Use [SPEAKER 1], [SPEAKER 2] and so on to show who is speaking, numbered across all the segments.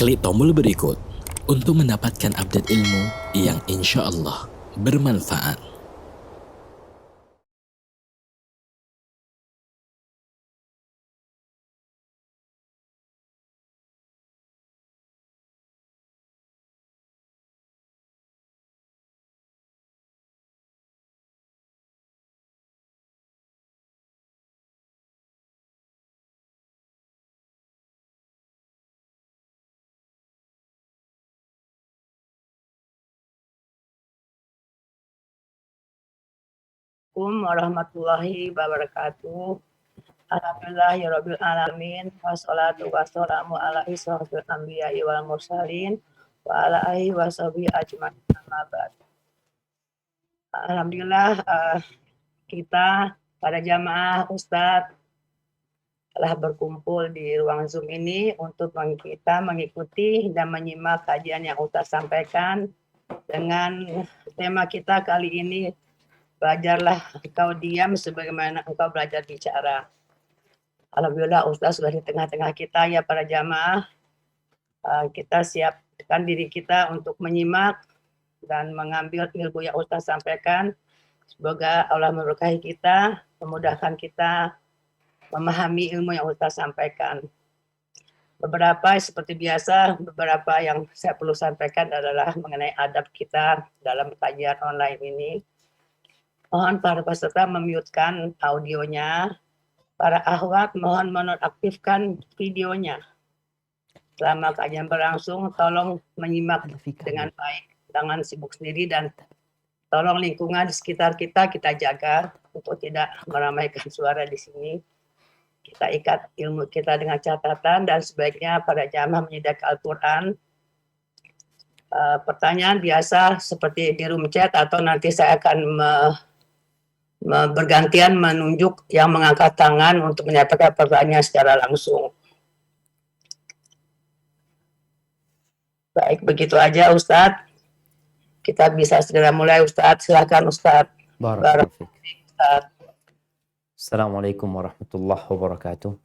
[SPEAKER 1] Klik tombol berikut untuk mendapatkan update ilmu yang insya Allah bermanfaat.
[SPEAKER 2] Assalamualaikum warahmatullahi wabarakatuh. Alhamdulillahirabbil alamin. Wassalatu wassalamu ala asyrofil anbiya'i wal mursalin wa ala alihi washabihi ajmain. Amma ba'd. Alhamdulillah kita para jamaah Ustadz telah berkumpul di ruang Zoom ini untuk kita mengikuti dan menyimak kajian yang Ustadz sampaikan dengan tema kita kali ini, belajarlah engkau diam sebagaimana engkau belajar bicara. Alhamdulillah Ustaz sudah di tengah-tengah kita ya para jamaah. Kita siapkan diri kita untuk menyimak dan mengambil ilmu yang Ustaz sampaikan. Semoga Allah memberkahi kita, memudahkan kita memahami ilmu yang Ustaz sampaikan. Beberapa seperti biasa, beberapa yang saya perlu sampaikan adalah mengenai adab kita dalam kajian online ini. Mohon para peserta memute-kan audionya. Para akhwat mohon menonaktifkan videonya. Selama kajian berlangsung, tolong menyimak dengan baik. Jangan sibuk sendiri dan tolong lingkungan di sekitar kita jaga untuk tidak meramaikan suara di sini. Kita ikat ilmu kita dengan catatan dan sebaiknya para jamaah menyediakan Al-Quran. Pertanyaan biasa seperti di room chat atau nanti saya akan bergantian menunjuk yang mengangkat tangan untuk menyampaikan pertanyaan secara langsung. Baik, begitu aja Ustadz. Kita bisa segera mulai Ustadz. Silakan Ustadz.
[SPEAKER 3] Barakallahu fiik. Assalamualaikum warahmatullahi wabarakatuh.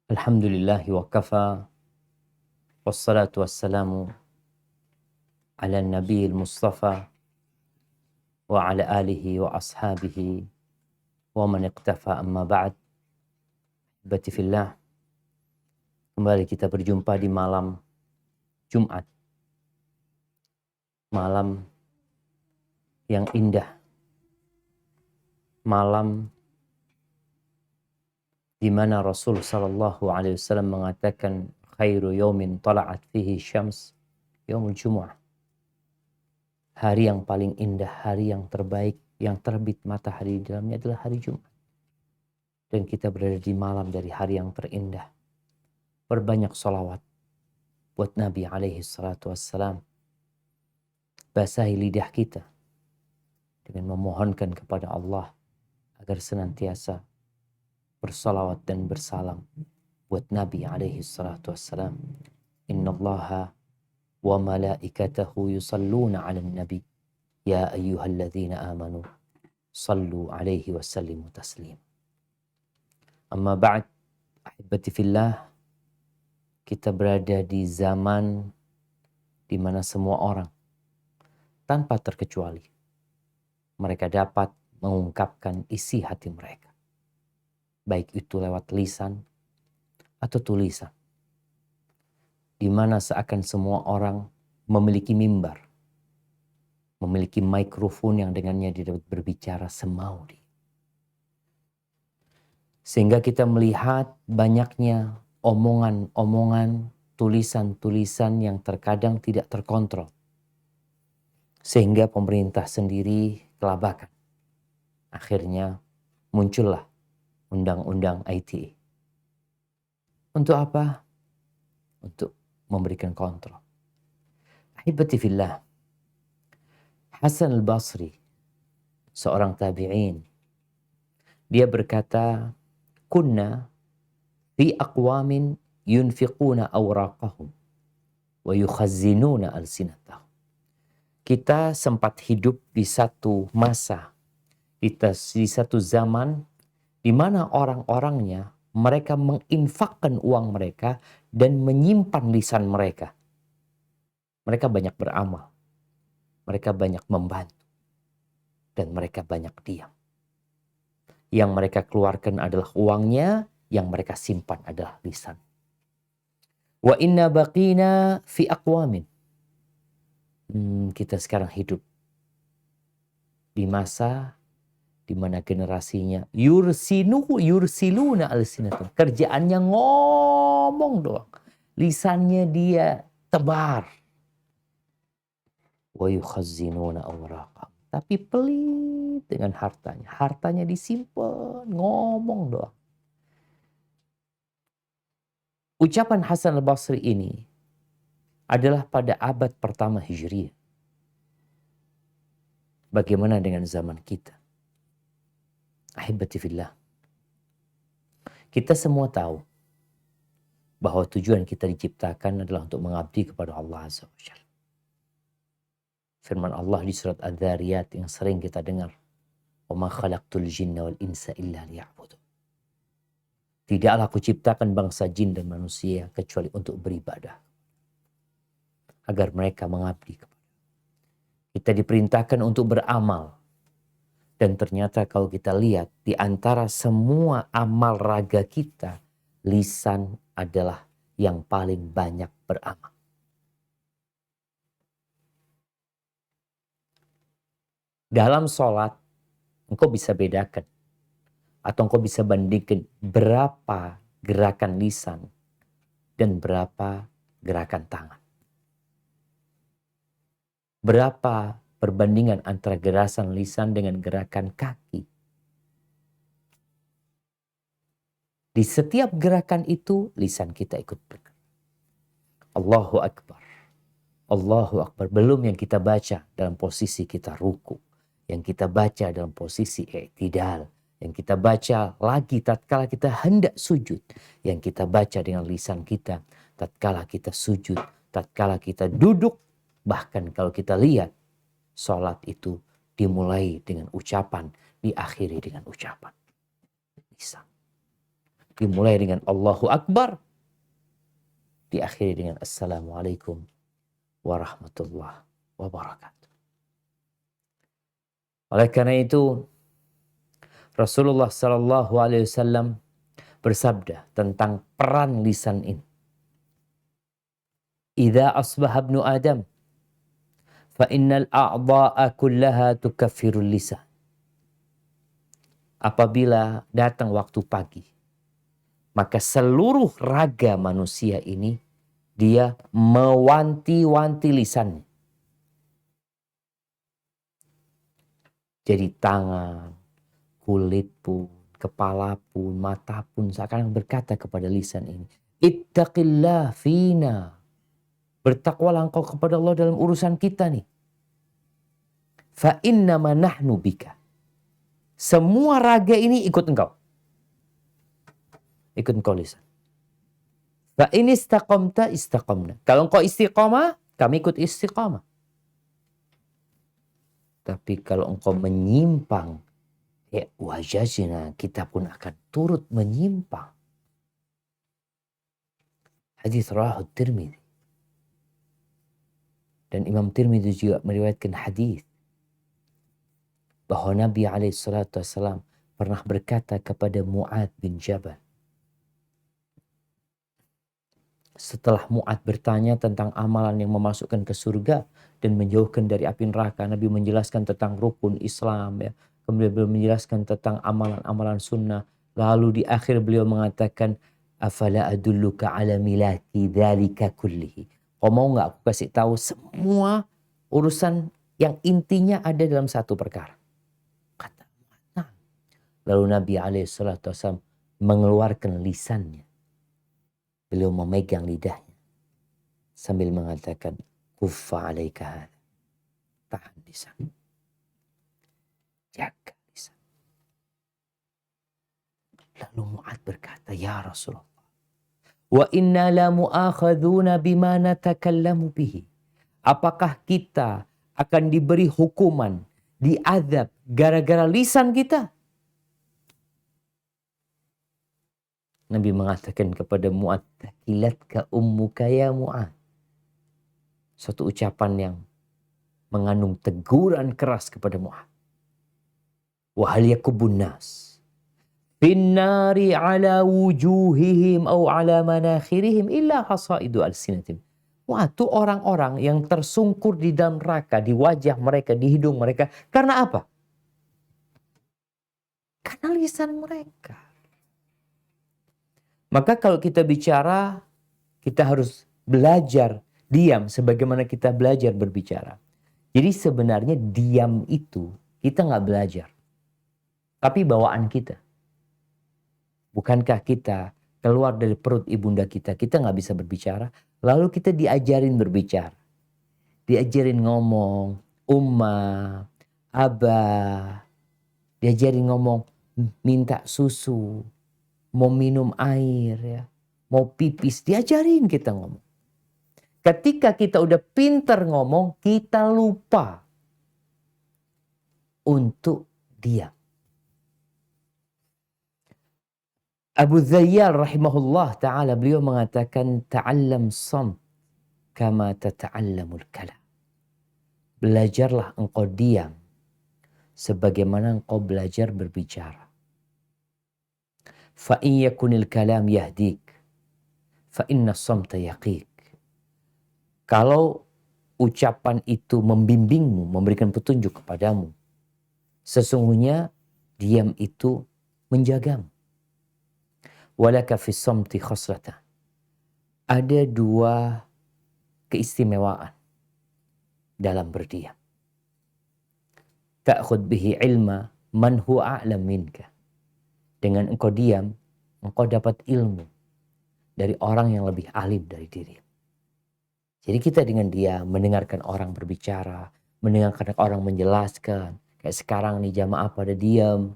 [SPEAKER 3] Alhamdulillahi wa kafa. Wassalatu wassalamu ala nabiyil mustafa wa ala alihi wa ashabihi wa man iqtafa amma ba'd. Ibati fillah. Kembali kita berjumpa di malam Jumat. Malam yang indah. Malam di mana Rasul sallallahu alaihi wasallam mengatakan khairu yaumin tala'at fihi syams yaumul jumu'ah. Hari yang paling indah, hari yang terbaik, yang terbit matahari di dalamnya adalah hari Jumat. Dan kita berada di malam dari hari yang terindah. Berbanyak sholawat buat Nabi alaihi salatu wassalam. Basahi lidah kita dengan memohonkan kepada Allah agar senantiasa bersalawat dan bersalam buat Nabi alaihi salatu wassalam. Innallaha wa malaikatahu yusalluna 'alan nabi ya ayyuhalladzina amanu sallu 'alaihi wa sallimu taslim. Amma ba'd, ahibati fillah, kita berada di zaman di mana semua orang tanpa terkecuali mereka dapat mengungkapkan isi hati mereka, baik itu lewat lisan atau tulisan, di mana seakan semua orang memiliki mimbar, memiliki mikrofon yang dengannya dia dapat berbicara semau dia. Sehingga kita melihat banyaknya omongan-omongan, tulisan-tulisan yang terkadang tidak terkontrol. Sehingga pemerintah sendiri kelabakan. Akhirnya muncullah undang-undang ITE. Untuk apa? Untuk memberikan kontrol. Ahibati fillah, Hasan al-Basri, seorang tabi'in, dia berkata, kunna fi aqwamin yunfiquna awraqahum wa yukhazzinuna alsinatahum. Kita sempat hidup di satu masa, di satu zaman di mana orang-orangnya mereka menginfakkan uang mereka dan menyimpan lisan mereka. Mereka banyak beramal, mereka banyak membantu, dan mereka banyak diam. Yang mereka keluarkan adalah uangnya, yang mereka simpan adalah lisan. Wa inna baqina fi aqwamin. Kita sekarang hidup di masa di mana generasinya yursiluna alsinatum. Kerjaannya ngomong doang. Lisannya dia tebar. Wa yukhazzinuna awraqam. Tapi pelit dengan hartanya. Hartanya disimpan, ngomong doang. Ucapan Hasan al-Basri ini adalah pada abad pertama Hijriah. Bagaimana dengan zaman kita? Ahibati fillah. Kita semua tahu bahwa tujuan kita diciptakan adalah untuk mengabdi kepada Allah Azza wa Jalla. Firman Allah di surat Adz-Dzariyat yang sering kita dengar. وَمَا خَلَقْتُ الْجِنَّ وَالْإِنسَ إِلَّا لِيَعْبُدُونِ. Tidaklah aku ciptakan bangsa jin dan manusia kecuali untuk beribadah. Agar mereka mengabdi kepada. Kita diperintahkan untuk beramal. Dan ternyata kalau kita lihat di antara semua amal raga kita, lisan adalah yang paling banyak beramal. Dalam sholat, engkau bisa bedakan atau engkau bisa bandingkan berapa gerakan lisan dan berapa gerakan tangan. Berapa perbandingan antara gerakan lisan dengan gerakan kaki. Di setiap gerakan itu, lisan kita ikut bergerak. Allahu Akbar. Allahu Akbar. Belum yang kita baca dalam posisi kita ruku. Yang kita baca dalam posisi i'tidal. Yang kita baca lagi tatkala kita hendak sujud. Yang kita baca dengan lisan kita tatkala kita sujud. Tatkala kita duduk. Bahkan kalau kita lihat, salat itu dimulai dengan ucapan, diakhiri dengan ucapan. Bisa. Dimulai dengan Allahu Akbar, diakhiri dengan Assalamualaikum warahmatullahi wabarakatuh. Oleh karena itu, Rasulullah SAW bersabda tentang peran lisan ini. Idza asbaha ibnu Adam فَإِنَّ الْأَعْضَاءَ كُلَّهَا تُكَفِّرُ اللِّسَانِ. Apabila datang waktu pagi, maka seluruh raga manusia ini dia mewanti-wanti lisannya. Jadi tangan, kulit pun, kepala pun, mata pun seakan berkata kepada lisan ini, Ittaqillah fina. Bertakwalah engkau kepada Allah dalam urusan kita nih. Fa innama nahnu bika. Semua raga ini ikut engkau. Ikut engkau lisan. Fa in istaqamta istaqamna. Kalau engkau istiqamah, kami ikut istiqamah. Tapi kalau engkau menyimpang, ya wajazina, kita pun akan turut menyimpang. Hadits rawahu Tirmidzi. Dan Imam Tirmidzi juga meriwayatkan hadis bahwa Nabi SAW pernah berkata kepada Mu'adz bin Jabal. Setelah Mu'adz bertanya tentang amalan yang memasukkan ke surga dan menjauhkan dari api neraka, Nabi menjelaskan tentang rukun Islam, ya. Kemudian beliau menjelaskan tentang amalan-amalan sunnah. Lalu di akhir beliau mengatakan, Afala adulluka ala milaki dzalika kullihi. Kau mau nggak aku kasih tahu semua urusan yang intinya ada dalam satu perkara? Kata nah. Lalu Nabi SAW mengeluarkan lisannya. Beliau memegang lidahnya sambil mengatakan, Kuffa alaika hadha. Tahan lisan. Jaga lisan. Lalu Mu'adz berkata, Ya Rasulullah, wa inna la mu'akhadhuna bima natakallamu bihi. Apakah kita akan diberi hukuman, diazab gara-gara lisan kita? Nabi mengatakan kepada Mu'ad, "Takilatka ummuka ya Mu'ad." Suatu ucapan yang mengandung teguran keras kepada Mu'ad. "Wa hal yakubun nas finnari ala wujuhihim au ala manakhirihim illa hasaidu alsinatim." Wah, itu orang-orang yang tersungkur di dalam neraka, di wajah mereka, di hidung mereka. Karena apa? Karena lisan mereka. Maka kalau kita bicara, kita harus belajar diam sebagaimana kita belajar berbicara. Jadi sebenarnya diam itu kita nggak belajar. Tapi bawaan kita. Bukankah kita keluar dari perut ibunda kita nggak bisa berbicara. Lalu kita diajarin berbicara. Diajarin ngomong, umma, abah. Diajarin ngomong, minta susu, mau minum air, ya, mau pipis. Diajarin kita ngomong. Ketika kita udah pinter ngomong, kita lupa untuk diam. Abu Zayyal rahimahullah ta'ala, beliau mengatakan, ta'allam samt kama tata'allamul kalam. Belajarlah engkau diam sebagaimana engkau belajar berbicara. Fa in yakunil kalam yahdik, fa inna samta yaqiq. Kalau ucapan itu membimbingmu, memberikan petunjuk kepadamu, sesungguhnya diam itu menjagamu. Walaka fis samti khoslata. Ada dua keistimewaan dalam berdiam. Ta'khud bihi ilma man huwa a'lam minka. Dengan engkau diam, engkau dapat ilmu dari orang yang lebih alim dari dirimu. Jadi kita dengan dia mendengarkan orang berbicara, mendengarkan orang menjelaskan. Kayak sekarang nih jamaah pada diam,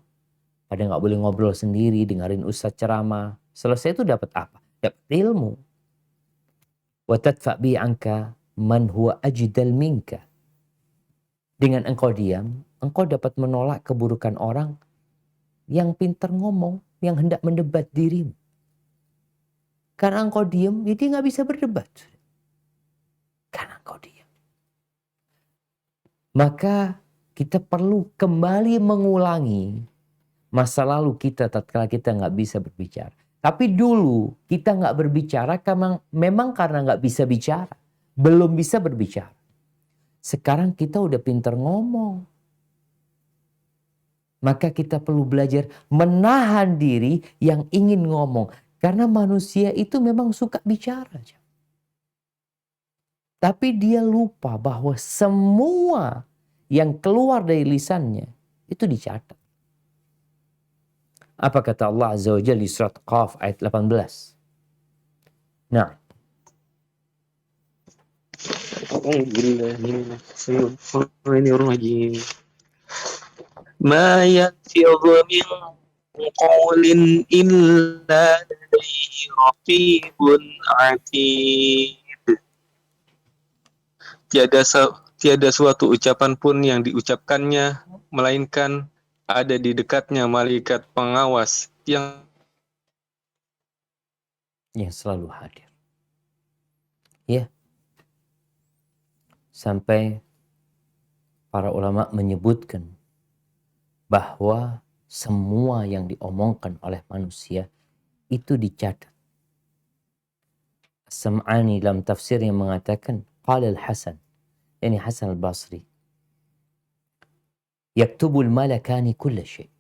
[SPEAKER 3] pada nggak boleh ngobrol sendiri, dengerin ustadz ceramah. Selesai itu dapat apa? Dapat ilmu. Wa tadfa' bi anka man huwa ajdal minka. Dengan engkau diam, engkau dapat menolak keburukan orang yang pintar ngomong, yang hendak mendebat dirimu. Karena engkau diam, jadi nggak bisa berdebat. Karena engkau diam. Maka kita perlu kembali mengulangi masa lalu kita tatkala kita nggak bisa berbicara. Tapi dulu kita nggak berbicara karena memang karena nggak bisa bicara. Belum bisa berbicara. Sekarang kita udah pintar ngomong. Maka kita perlu belajar menahan diri yang ingin ngomong. Karena manusia itu memang suka bicara. Tapi dia lupa bahwa semua yang keluar dari lisannya itu dicatat. Apa kata Allah Azza wa Jalla di surat Qaf ayat 18? Nah.
[SPEAKER 4] Ma yalfidhu min qawlin illa ladayhi raqibun atid. Tiada suatu ucapan pun yang diucapkannya melainkan ada di dekatnya malaikat pengawas yang
[SPEAKER 3] selalu hadir. Ya. Sampai para ulama menyebutkan bahwa semua yang diomongkan oleh manusia itu dicatat. Sam'ani dalam tafsir yang mengatakan qala al-Hasan, yani Hasan al-Basri, yaktubul malakani kulla syai'.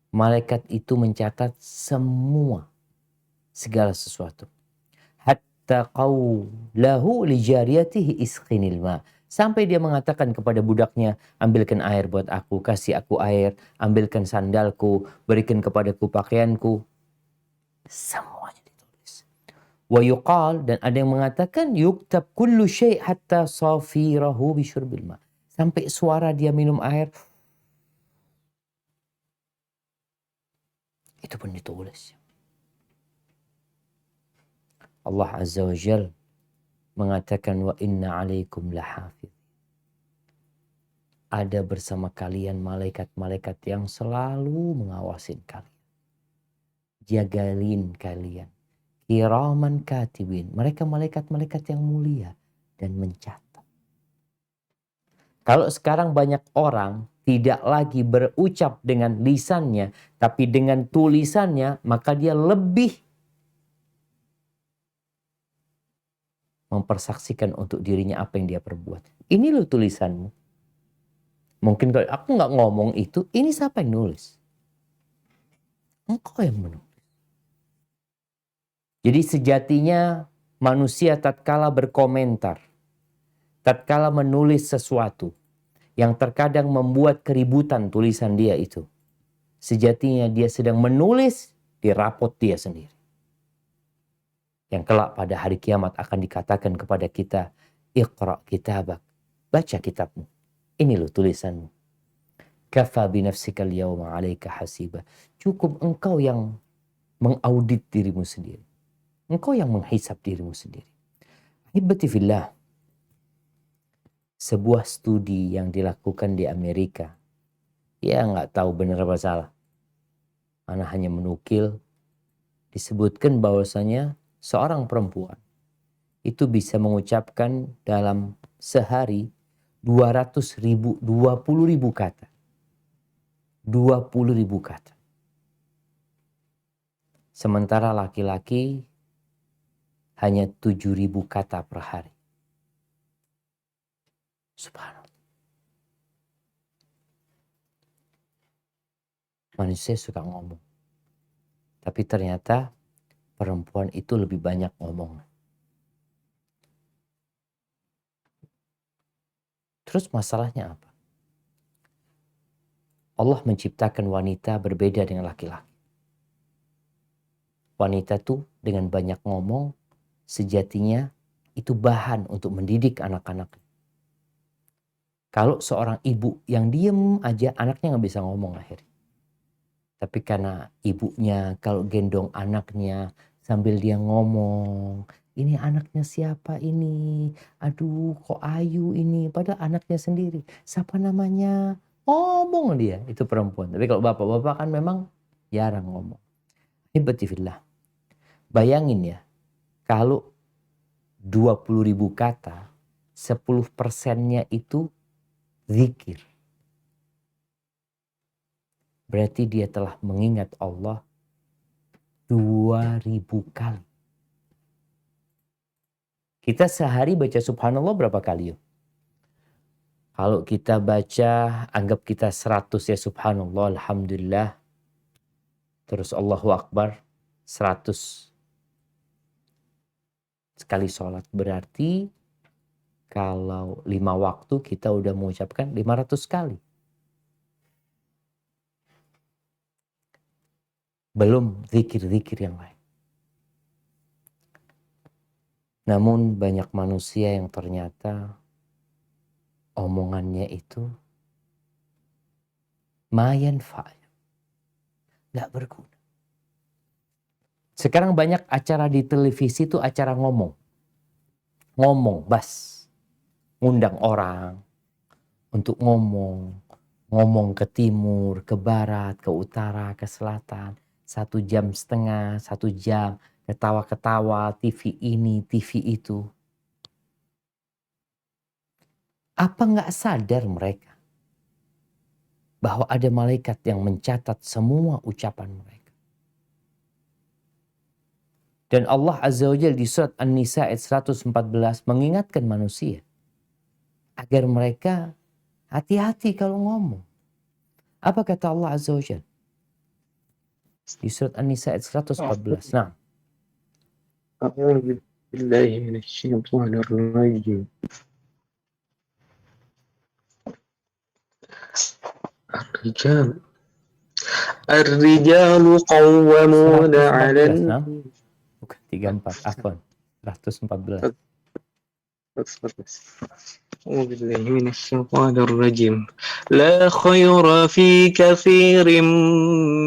[SPEAKER 3] Malaikat itu mencatat semua, segala sesuatu. Hatta qawlahu li jariyatihi isqinil ma'. Sampai dia mengatakan kepada budaknya, ambilkan air buat aku, kasih aku air, ambilkan sandalku, berikan kepadaku pakaianku. Semuanya ditulis. Wa yuqal, dan ada yang mengatakan yuktab kullu syai' hatta safirahu bisyurbil ma'. Sampai suara dia minum air, itu pun ditulis. Allah Azza wa Jal mengatakan wa inna alaikum lahafidh. Ada bersama kalian malaikat-malaikat yang selalu mengawasin kalian. jagain kalian. Kiraman katibin, mereka malaikat-malaikat yang mulia dan mencatat. Kalau sekarang banyak orang tidak lagi berucap dengan lisannya, tapi dengan tulisannya, maka dia lebih mempersaksikan untuk dirinya apa yang dia perbuat. Ini loh tulisanmu. Mungkin kalau aku nggak ngomong itu, ini siapa yang nulis? Engkau yang menulis. Jadi sejatinya manusia tatkala berkomentar, tatkala menulis sesuatu yang terkadang membuat keributan tulisan dia itu, sejatinya dia sedang menulis di rapot dia sendiri. Yang kelak pada hari kiamat akan dikatakan kepada kita, Iqra kitabak, baca kitabmu. Ini loh tulisanmu. Kafa binafsikal yawma alaika hasiba. Cukup engkau yang mengaudit dirimu sendiri. Engkau yang menghisap dirimu sendiri. Ahibati fillah. Sebuah studi yang dilakukan di Amerika. Ya nggak tahu benar apa salah. Ana hanya menukil. Disebutkan bahwasanya seorang perempuan itu bisa mengucapkan dalam sehari 20.000 kata. 20.000 kata. Sementara laki-laki hanya 7.000 kata per hari. Subhanallah. Manusia suka ngomong. Tapi ternyata perempuan itu lebih banyak ngomong. Terus masalahnya apa? Allah menciptakan wanita berbeda dengan laki-laki. Wanita tuh dengan banyak ngomong, sejatinya itu bahan untuk mendidik anak-anak. Kalau seorang ibu yang diem aja, anaknya nggak bisa ngomong akhirnya. Tapi karena ibunya kalau gendong anaknya sambil dia ngomong, ini anaknya siapa ini? Aduh kok Ayu ini? Padahal anaknya sendiri. Siapa namanya? Ngomong dia, itu perempuan. Tapi kalau bapak-bapak kan memang jarang ngomong. Ibatifillah. Bayangin ya, kalau 20.000 kata, 10%-nya itu zikir. Berarti dia telah mengingat Allah 2.000 kali. Kita sehari baca subhanallah berapa kali yuk? Kalau kita baca, anggap kita 100 ya subhanallah, alhamdulillah. Terus Allahu Akbar 100 sekali sholat. Berarti kalau 5 waktu kita udah mengucapkan 500 kali. Belum zikir-zikir yang lain. Namun banyak manusia yang ternyata omongannya itu mayan fa'il. Gak berguna. Sekarang banyak acara di televisi itu acara ngomong. Ngomong, bas. Ngundang orang untuk ngomong. Ngomong ke timur, ke barat, ke utara, ke selatan. 1,5 jam, 1 jam. Ketawa-ketawa, TV ini, TV itu. Apa nggak sadar mereka bahwa ada malaikat yang mencatat semua ucapan mereka? Dan Allah Azza wa Jalla di surat An-Nisa ayat 114 mengingatkan manusia agar mereka hati-hati kalau ngomong. Apa kata Allah Azza wa Jalla? Di surat An-Nisa ayat 114. Nah.
[SPEAKER 4] A'udzu billahi minasyaitonir rajim. Ar-rijalu qawwamuna 'alan
[SPEAKER 3] bukan 34, afwan. 114.
[SPEAKER 4] أعوذ بالله من الشيطان الرجيم لا خير في كثير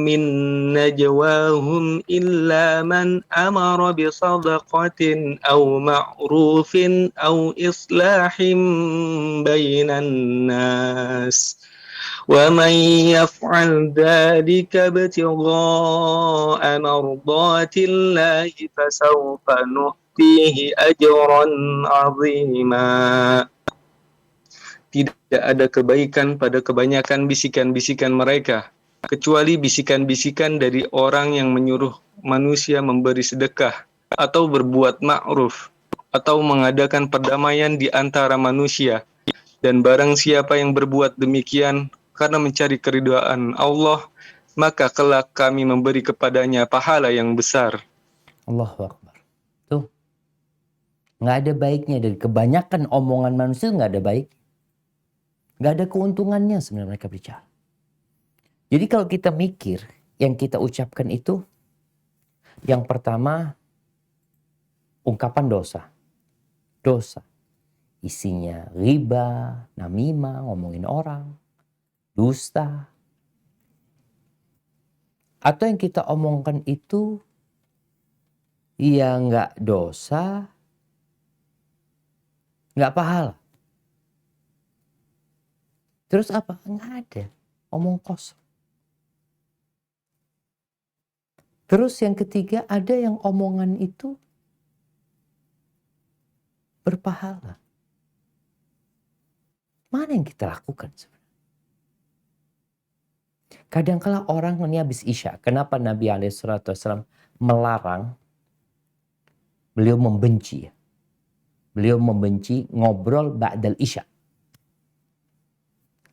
[SPEAKER 4] من نجواهم إلا من أمر بصدقة أو معروف أو إصلاح بين الناس ومن يفعل ذلك ابتغاء مرضات الله فسوف نؤتيه أجرا عظيما. Tidak ada kebaikan pada kebanyakan bisikan-bisikan mereka, kecuali bisikan-bisikan dari orang yang menyuruh manusia memberi sedekah, atau berbuat ma'ruf, atau mengadakan perdamaian di antara manusia. Dan barang siapa yang berbuat demikian karena mencari keridhaan Allah, maka kelak kami memberi kepadanya pahala yang besar.
[SPEAKER 3] Allahu Akbar. Tuh. Nggak ada baiknya dari kebanyakan omongan manusia, nggak ada baik. Nggak ada keuntungannya sebenarnya mereka bicara. Jadi kalau kita mikir yang kita ucapkan itu, yang pertama ungkapan dosa. Dosa. Isinya riba, namimah, ngomongin orang, dusta. Atau yang kita omongkan itu ya nggak dosa, nggak pahala. Terus apa? Nggak ada. Omong kosong. Terus yang ketiga, ada yang omongan itu berpahala. Mana yang kita lakukan sebenarnya? Kadangkala orang ini habis Isya. Kenapa Nabi SAW melarang? Beliau membenci. Beliau membenci ngobrol ba'dal Isya.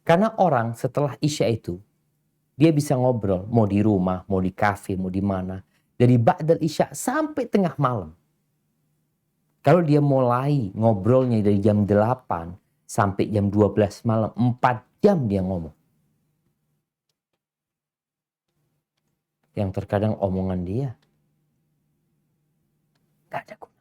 [SPEAKER 3] Karena orang setelah Isya itu, dia bisa ngobrol. Mau di rumah, mau di kafe, mau di mana. Dari ba'dal Isya sampai tengah malam. Kalau dia mulai ngobrolnya dari jam 8 sampai jam 12 malam, 4 jam dia ngomong. Yang terkadang omongan dia gak ada guna.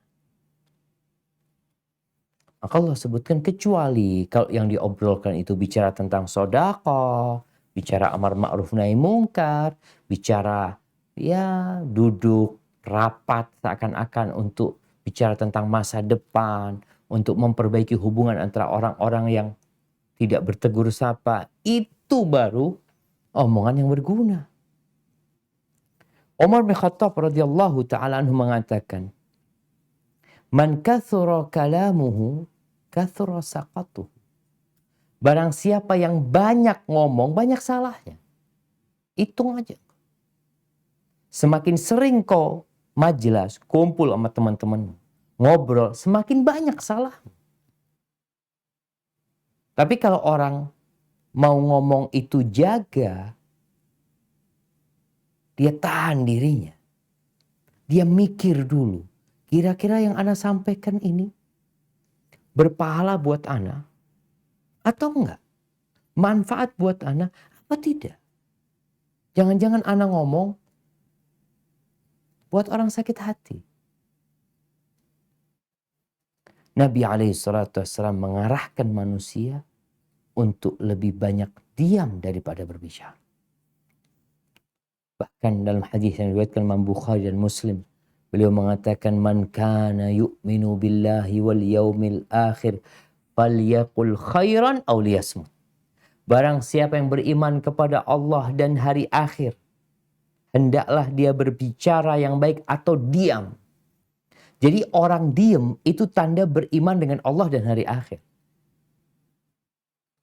[SPEAKER 3] Maka Allah sebutkan kecuali kalau yang diobrolkan itu bicara tentang sedekah, bicara amar ma'ruf nahi mungkar, bicara ya duduk rapat seakan-akan untuk bicara tentang masa depan, untuk memperbaiki hubungan antara orang-orang yang tidak bertegur sapa, itu baru omongan yang berguna. Umar bin Khattab radhiyallahu ta'ala anhu mengatakan, "Man kathura kalamuhu, kathura saqatuhu." Barang siapa yang banyak ngomong, banyak salahnya. Hitung aja. Semakin sering kau majelis, kumpul sama teman-teman, ngobrol, semakin banyak salah. Tapi kalau orang mau ngomong itu jaga, dia tahan dirinya. Dia mikir dulu, kira-kira yang ana sampaikan ini berpahala buat ana atau enggak? Manfaat buat ana apa tidak? Jangan-jangan ana ngomong buat orang sakit hati. Nabi SAW mengarahkan manusia untuk lebih banyak diam daripada berbicara. Bahkan dalam hadis yang diriwayatkan Imam Bukhari dan Muslim, beliau mengatakan, "Man kana yu'minu billahi wal yaumil akhir falyaqul khairan aw liyasmut." Barang siapa yang beriman kepada Allah dan hari akhir, hendaklah dia berbicara yang baik atau diam. Jadi orang diam itu tanda beriman dengan Allah dan hari akhir.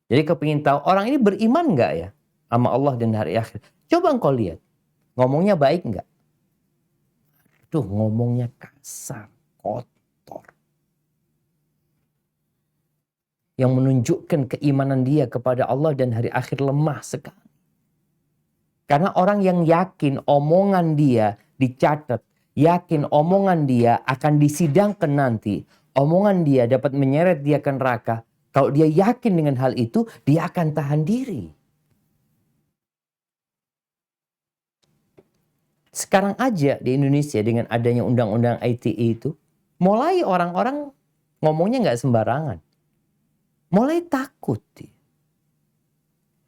[SPEAKER 3] Jadi kau ingin tahu orang ini beriman enggak ya sama Allah dan hari akhir? Coba engkau lihat. Ngomongnya baik enggak? Tuh ngomongnya kasar, kotor. Yang menunjukkan keimanan dia kepada Allah dan hari akhir lemah sekali. Karena orang yang yakin omongan dia dicatat, yakin omongan dia akan disidangkan nanti, omongan dia dapat menyeret dia ke neraka. Kalau dia yakin dengan hal itu, dia akan tahan diri. Sekarang aja di Indonesia dengan adanya undang-undang ITE itu, mulai orang-orang ngomongnya nggak sembarangan. Mulai takut dia.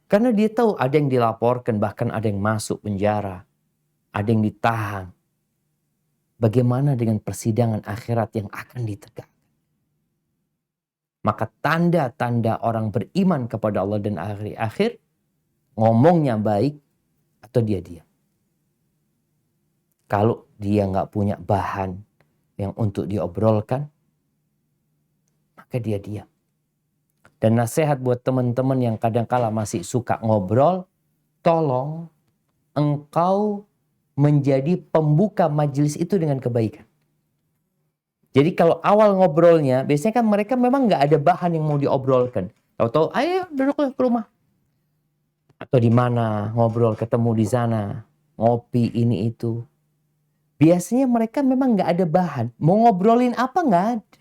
[SPEAKER 3] Karena dia tahu ada yang dilaporkan, bahkan ada yang masuk penjara. Ada yang ditahan. Bagaimana dengan persidangan akhirat yang akan ditegakkan? Maka tanda-tanda orang beriman kepada Allah dan hari akhir, ngomongnya baik atau dia diam. Kalau dia nggak punya bahan yang untuk diobrolkan, maka dia diam. Dan nasihat buat teman-teman yang kadang-kala masih suka ngobrol, tolong engkau menjadi pembuka majelis itu dengan kebaikan. Jadi kalau awal ngobrolnya, biasanya kan mereka memang nggak ada bahan yang mau diobrolkan. Tahu-tahu, ayo duduk ke rumah. Atau di mana, ngobrol, ketemu di sana, ngopi ini itu. Biasanya mereka memang nggak ada bahan. Mau ngobrolin apa nggak ada.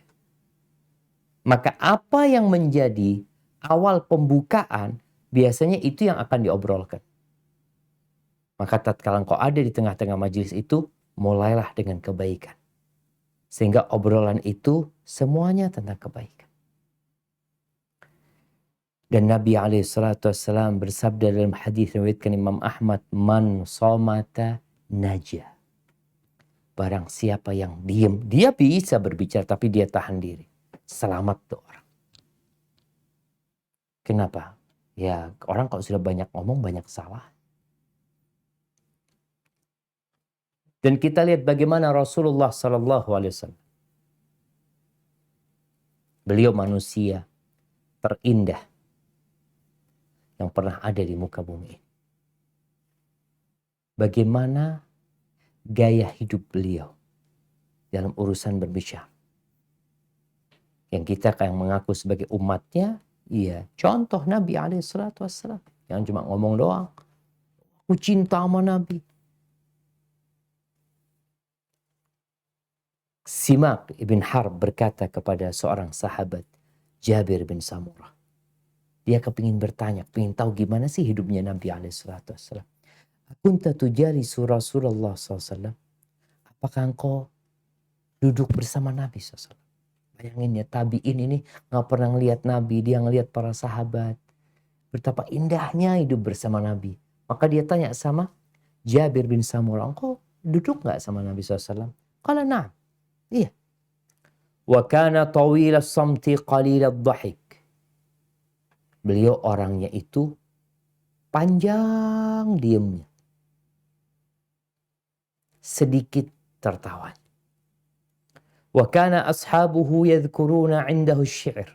[SPEAKER 3] Maka apa yang menjadi awal pembukaan, biasanya itu yang akan diobrolkan. Maka tatkala engkau ada di tengah-tengah majelis itu, mulailah dengan kebaikan. Sehingga obrolan itu semuanya tentang kebaikan. Dan Nabi SAW bersabda dalam hadis yang diriwayatkan Imam Ahmad, man somata najah. Barang siapa yang diam, dia bisa berbicara tapi dia tahan diri. Selamat tuh orang. Kenapa? Ya orang kalau sudah banyak ngomong banyak salah. Dan kita lihat bagaimana Rasulullah SAW. Beliau manusia terindah yang pernah ada di muka bumi ini. Bagaimana gaya hidup beliau dalam urusan berbicara. Yang kita yang mengaku sebagai umatnya, iya, contoh Nabi SAW. Jangan cuma ngomong doang. Aku cinta sama Nabi. Simak ibn Harb berkata kepada seorang sahabat, Jabir bin Samurah. Dia kepingin bertanya, kepingin tahu gimana sih hidupnya Nabi SAW. Kunta tujalisu Rasulullah SAW. Apakah engkau duduk bersama Nabi SAW? Bayangin ya, tabi'in ini gak pernah ngeliat Nabi, dia ngeliat para sahabat. Betapa indahnya hidup bersama Nabi. Maka dia tanya sama Jabir bin Samurah, engkau duduk gak sama Nabi SAW? Kala na'am. Iya. Wa kana tawila samti qalila dhahik. Beliau orangnya itu panjang diamnya. Sedikit tertawa. Wa kana ashabuhu yadhkuruna 'indahu asy-syi'r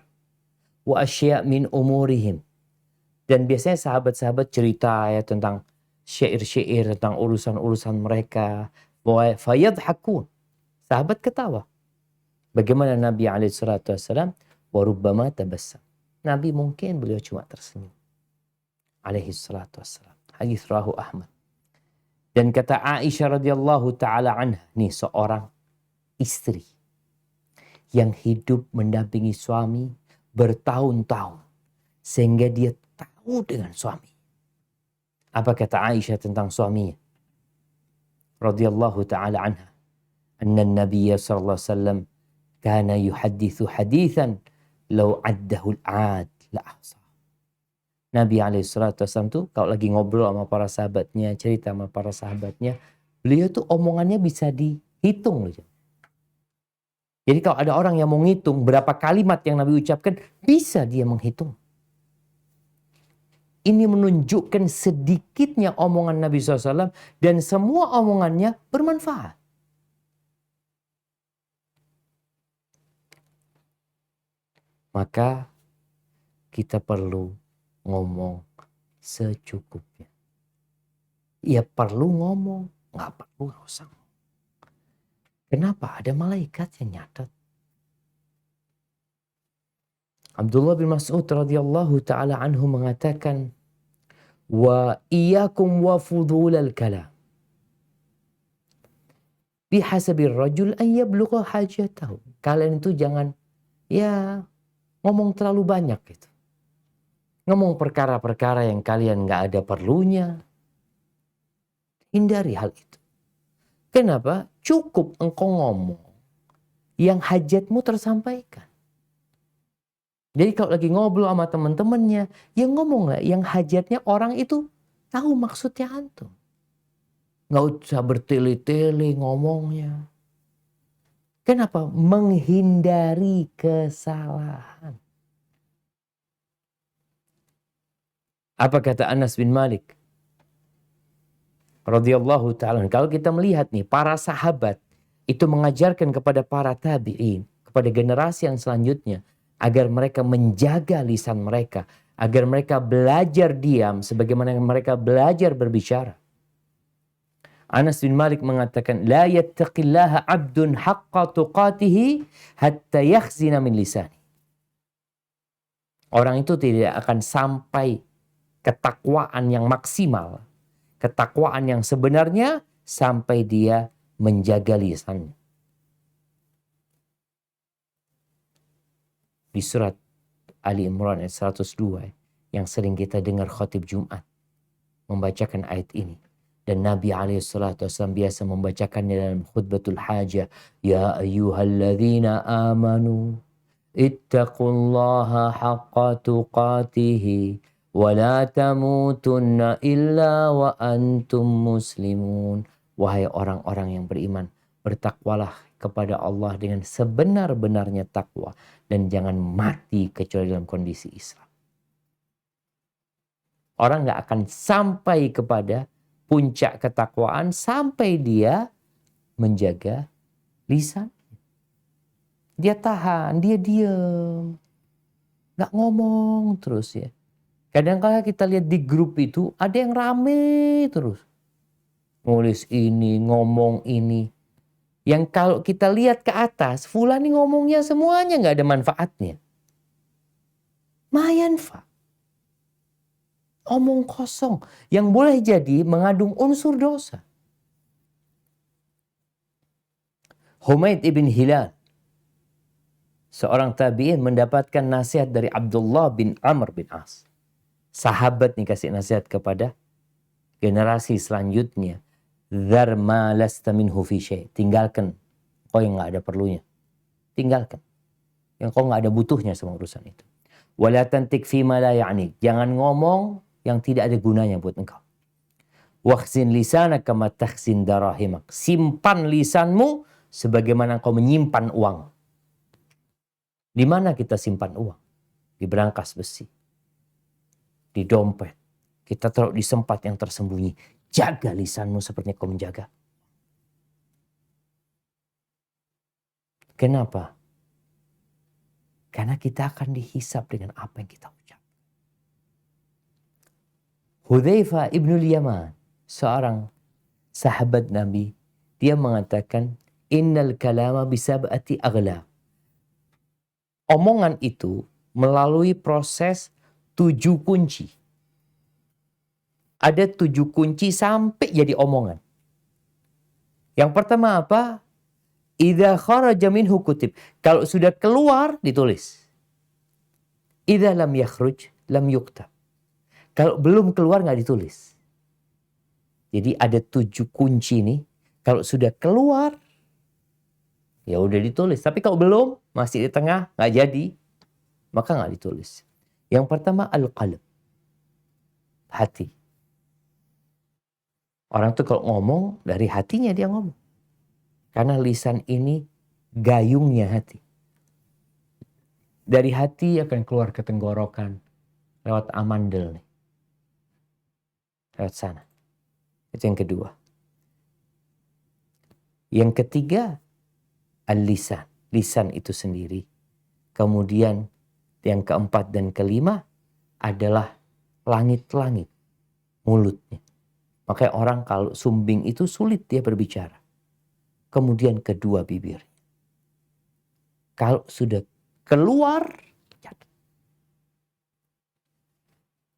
[SPEAKER 3] wa asya' min umurihim. Dan biasanya sahabat-sahabat cerita ya tentang syair-syair, tentang urusan-urusan mereka. Fayadhakun. Sahabat ketawa. Bagaimana Nabi SAW? Wa rubbama tabassam. Nabi mungkin beliau cuma tersenyum. SAW. Hadis rawahu Ahmad. Dan kata Aisyah radhiyallahu taala anha, nih seorang istri yang hidup mendampingi suami bertahun-tahun sehingga dia tahu dengan suami. Apa kata Aisyah tentang suaminya? Radhiyallahu taala anha, anna an-nabiy sallallahu alaihi wasallam kana yuhaddithu hadithan law addahu al-'ad la ahsa. Nabi SAW tuh kalau lagi ngobrol sama para sahabatnya, cerita sama para sahabatnya, beliau tuh omongannya bisa dihitung. Jadi kalau ada orang yang mau ngitung berapa kalimat yang Nabi ucapkan, bisa dia menghitung. Ini menunjukkan sedikitnya omongan Nabi SAW dan semua omongannya bermanfaat. Maka kita perlu ngomong secukupnya. Ya perlu ngomong, nggak perlu nggak usah. Kenapa? Ada malaikat yang nyatat. Abdullah bin Mas'ud radhiyallahu taala anhu mengatakan, wa iyyakum wa fudulal kalam. Bihasabir rajul an yablugha hajatahu. Kalian itu jangan ya ngomong terlalu banyak gitu. Ngomong perkara-perkara yang kalian nggak ada perlunya. Hindari hal itu. Kenapa? Cukup engkau ngomong yang hajatmu tersampaikan. Jadi kalau lagi ngobrol sama teman-temannya, ya ngomonglah yang hajatnya orang itu tahu maksudnya antum. Nggak usah bertele-tele ngomongnya. Kenapa? Menghindari kesalahan. Apa kata Anas bin Malik radhiyallahu ta'ala? Kalau kita melihat nih, para sahabat itu mengajarkan kepada para tabi'in, kepada generasi yang selanjutnya, agar mereka menjaga lisan mereka, agar mereka belajar diam sebagaimana mereka belajar berbicara. Anas bin Malik mengatakan, la yattaqillaha 'abdun haqqa tuqatihi hatta yakhzina min lisani. Orang itu tidak akan sampai ketakwaan yang maksimal, ketakwaan yang sebenarnya, sampai dia menjaga lisannya. Di surat Ali Imran ayat 102 yang sering kita dengar khatib Jumat membacakan ayat ini. Dan Nabi SAW biasa membacakannya dalam khutbatul hajah. Ya ayyuhalladzina amanu ittaqullaha haqqa tuqatihi wa la tamutunna illa wa antum muslimun. Wahai orang-orang yang beriman, bertakwalah kepada Allah dengan sebenar-benarnya takwa dan jangan mati kecuali dalam kondisi Islam. Orang gak akan sampai kepada puncak ketakwaan sampai dia menjaga lisan. Dia tahan, dia diam, gak ngomong terus ya. Kadang-kadang kita lihat di grup itu ada yang rame terus. Nulis ini, ngomong ini. Yang kalau kita lihat ke atas, fulan ini ngomongnya semuanya gak ada manfaatnya. Mayanfa. Omong kosong yang boleh jadi mengandung unsur dosa. Humaid ibn Hilal, seorang tabi'in, mendapatkan nasihat dari Abdullah bin Amr bin As. Sahabat nih kasih nasihat kepada generasi selanjutnya. Dhar ma lasta minhu fi syai'. Tinggalkan kau yang gak ada perlunya. Tinggalkan. Yang kau gak ada butuhnya sama urusan itu. Wala tantik fima la ya'ni. Jangan ngomong yang tidak ada gunanya buat engkau. Wakhzin lisanaka kama takhzin darahimak. Simpan lisanmu sebagaimana engkau menyimpan uang. Di mana kita simpan uang? Di berangkas besi. Di dompet. Kita taruh di tempat yang tersembunyi. Jaga lisanmu seperti kau menjaga. Kenapa? Karena kita akan dihisap dengan apa yang kita ucap. Hudzaifah ibnul Yaman, seorang sahabat Nabi, dia mengatakan, innal kalama bisab'ati aghlaq. Omongan itu melalui proses 7 kunci. Ada 7 kunci sampai jadi omongan. Yang pertama apa? Idza kharaja minhu kutib. Kalau sudah keluar, ditulis. Idza lam yakhruj, lam yuktab. Kalau belum keluar, nggak ditulis. Jadi ada 7 kunci nih. Kalau sudah keluar, ya udah ditulis. Tapi kalau belum, masih di tengah, nggak jadi, maka nggak ditulis. Yang pertama, al-qalb. Hati. Orang tuh kalau ngomong, dari hatinya dia ngomong. Karena lisan ini gayungnya hati. Dari hati akan keluar ke tenggorokan. Lewat amandel nih. Lewat sana. Itu yang kedua. Yang ketiga, al-lisan. Lisan itu sendiri. Kemudian yang keempat dan kelima adalah langit-langit. Mulutnya. Makanya orang kalau sumbing itu sulit dia berbicara. Kemudian kedua, bibir. Kalau sudah keluar,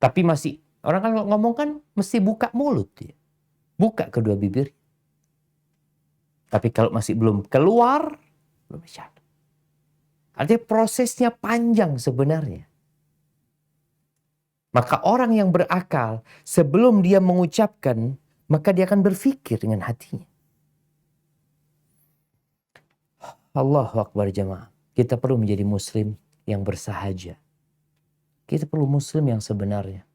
[SPEAKER 3] tapi masih, orang kan ngomong kan mesti buka mulut dia. Buka kedua bibir. Tapi kalau masih belum keluar, belum bicara. Artinya prosesnya panjang sebenarnya. Maka orang yang berakal, sebelum dia mengucapkan, maka dia akan berpikir dengan hatinya. Allahu Akbar jamaah. Kita perlu menjadi muslim yang bersahaja. Kita perlu muslim yang sebenarnya.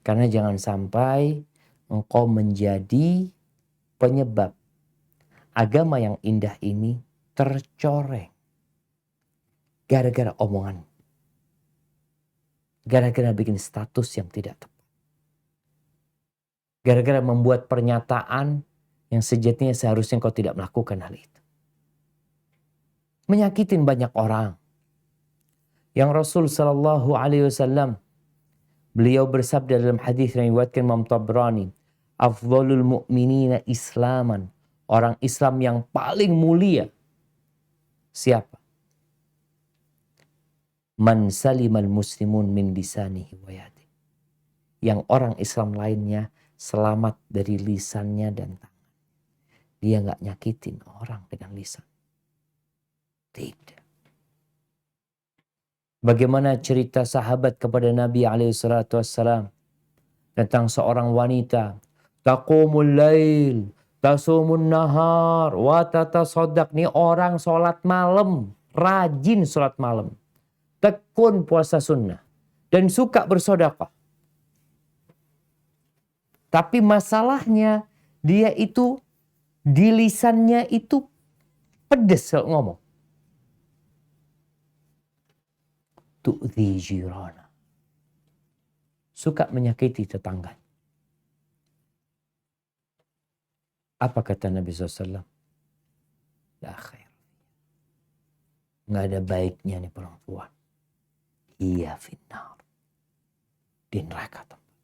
[SPEAKER 3] Karena jangan sampai engkau menjadi penyebab agama yang indah ini tercoreng. Gara-gara omongan. gara-gara bikin status yang tidak tepat. Gara-gara membuat pernyataan yang sejatinya seharusnya kau tidak melakukan hal itu. Menyakitin banyak orang. Yang Rasul Shallallahu Alaihi Wasallam beliau bersabda dalam hadis yang diriwayatkan Imam Tabrani, afdhalul mu'minina islaman, orang Islam yang paling mulia siapa? Man salimal muslimun min lisanihi wa yadihi. Yang orang Islam lainnya selamat dari lisannya dan tangan. Dia nggak nyakitin orang dengan lisan. Tidak. Bagaimana cerita sahabat kepada Nabi SAW tentang seorang wanita. Taqumul lail, tasumun nahar, wa tatasaddaq. Nih orang sholat malam, rajin sholat malam. Tekun puasa sunnah. Dan suka bersedekah. Tapi masalahnya dia itu di lisannya itu pedes kalau ngomong. Tu'dhi jirana. Suka menyakiti tetangga. Apa kata Nabi SAW? La khair. Nggak ada baiknya nih perempuan. Iya finnar. Di neraka tempat.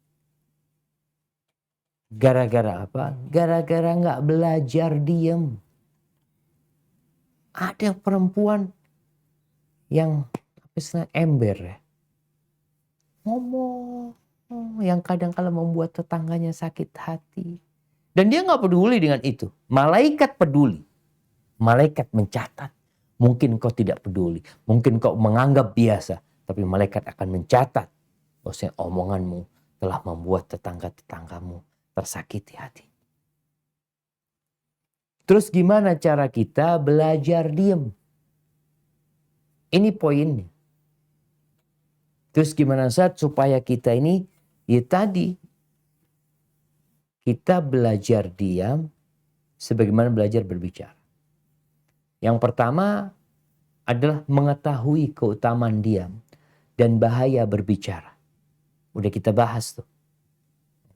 [SPEAKER 3] Gara-gara apa? Gara-gara nggak belajar diam. Ada perempuan yang ember ya. Ngomong. Yang kadang kala membuat tetangganya sakit hati. Dan dia nggak peduli dengan itu. Malaikat peduli. Malaikat mencatat. Mungkin kau tidak peduli. Mungkin kau menganggap biasa. Tapi malaikat akan mencatat. Bahwasanya omonganmu telah membuat tetangga-tetanggamu tersakiti hati. Terus gimana cara kita belajar diam? Ini poinnya. Terus gimana saat supaya kita ini, ya tadi, kita belajar diam sebagaimana belajar berbicara. Yang pertama adalah mengetahui keutamaan diam dan bahaya berbicara. Udah kita bahas tuh.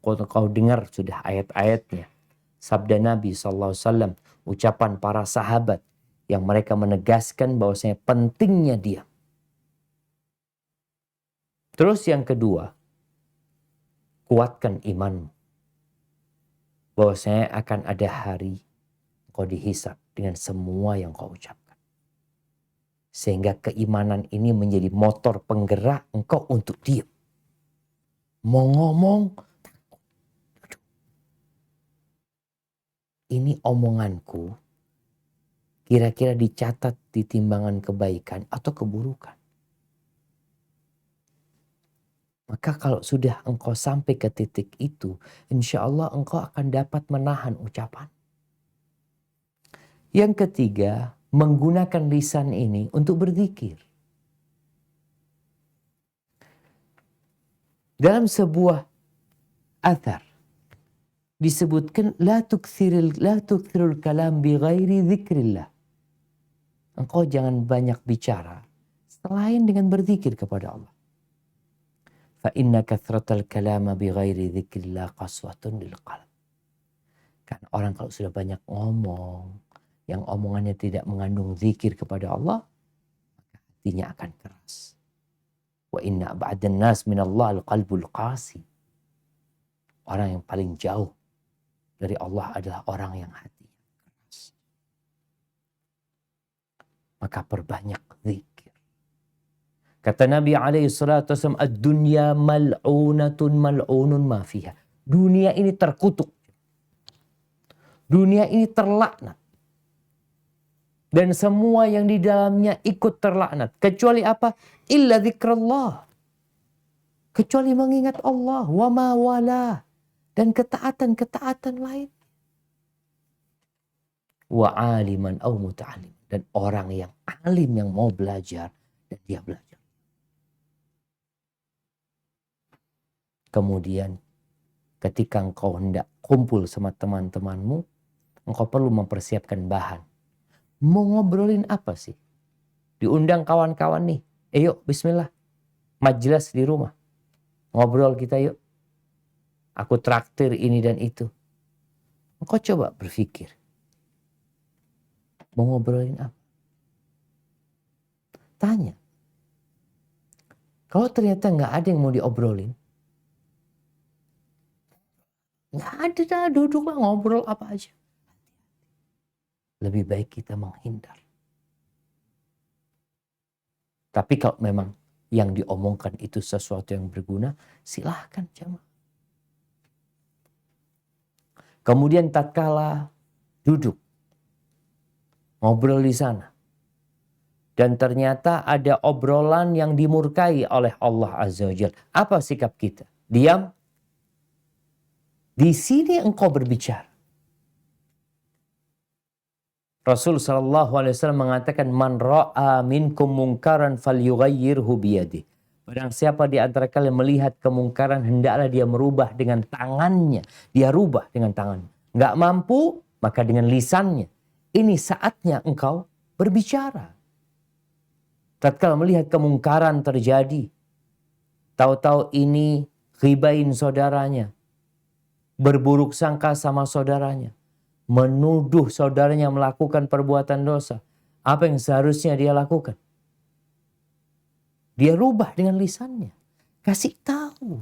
[SPEAKER 3] Kau dengar sudah ayat-ayatnya. Sabda Nabi SAW, ucapan para sahabat yang mereka menegaskan bahwasanya pentingnya diam. Terus yang kedua, kuatkan imanmu. Bahwasanya akan ada hari kau dihisab dengan semua yang kau ucapkan. Sehingga keimanan ini menjadi motor penggerak engkau untuk diam. Mau ngomong, ini omonganku kira-kira dicatat di timbangan kebaikan atau keburukan. Maka kalau sudah engkau sampai ke titik itu, insya Allah engkau akan dapat menahan ucapan. Yang ketiga, menggunakan lisan ini untuk berzikir. Dalam sebuah athar disebutkan la tukthirul kalam bi ghairi dzikrillah. Engkau jangan banyak bicara selain dengan berzikir kepada Allah. Fa inna kathratal kalama bi ghairi dzikrillah qaswatun lil qalb. Kan orang kalau sudah banyak ngomong, yang omongannya tidak mengandung zikir kepada Allah, maka hatinya akan keras. Wa inna ba'dan nas minallah al-qalbul qasi. Orang yang paling jauh dari Allah adalah orang yang hatinya keras. Maka perbanyak zikir. Kata Nabi SAW, ad-dunya mal'unatun mal'unun ma fiha. Dunia ini terkutuk. Dunia ini terlaknat. Dan semua yang di dalamnya ikut terlaknat. Kecuali apa? Illa zikrullah. Kecuali mengingat Allah. Wa ma wala. Dan ketaatan-ketaatan lain. Wa aliman au muta'alim. Dan orang yang alim yang mau belajar. Dan dia belajar. Kemudian ketika engkau hendak kumpul sama teman-temanmu. Engkau perlu mempersiapkan bahan. Mau ngobrolin apa sih? Diundang kawan-kawan nih. Yuk bismillah. Majelis di rumah. Ngobrol kita yuk. Aku traktir ini dan itu. Engkau coba berpikir. Mau ngobrolin apa? Tanya. Kalau ternyata nggak ada yang mau diobrolin, nggak ada dah, duduklah ngobrol apa aja. Lebih baik kita menghindar. Tapi kalau memang yang diomongkan itu sesuatu yang berguna, silahkan jamaah. Kemudian tatkala duduk, ngobrol di sana, dan ternyata ada obrolan yang dimurkai oleh Allah Azza wa Jalla. Apa sikap kita? Diam? Di sini engkau berbicara. Rasul SAW mengatakan, Man ra'a minkum mungkaran falyughayyirhu biyadih. Barang siapa di antara kalian melihat kemungkaran, hendaklah dia merubah dengan tangannya. Dia rubah dengan tangannya. Nggak mampu, maka dengan lisannya. Ini saatnya engkau berbicara. Tatkala melihat kemungkaran terjadi, tahu-tahu ini ghibain saudaranya, berburuk sangka sama saudaranya, menuduh saudaranya melakukan perbuatan dosa. Apa yang seharusnya dia lakukan? Dia rubah dengan lisannya. Kasih tahu.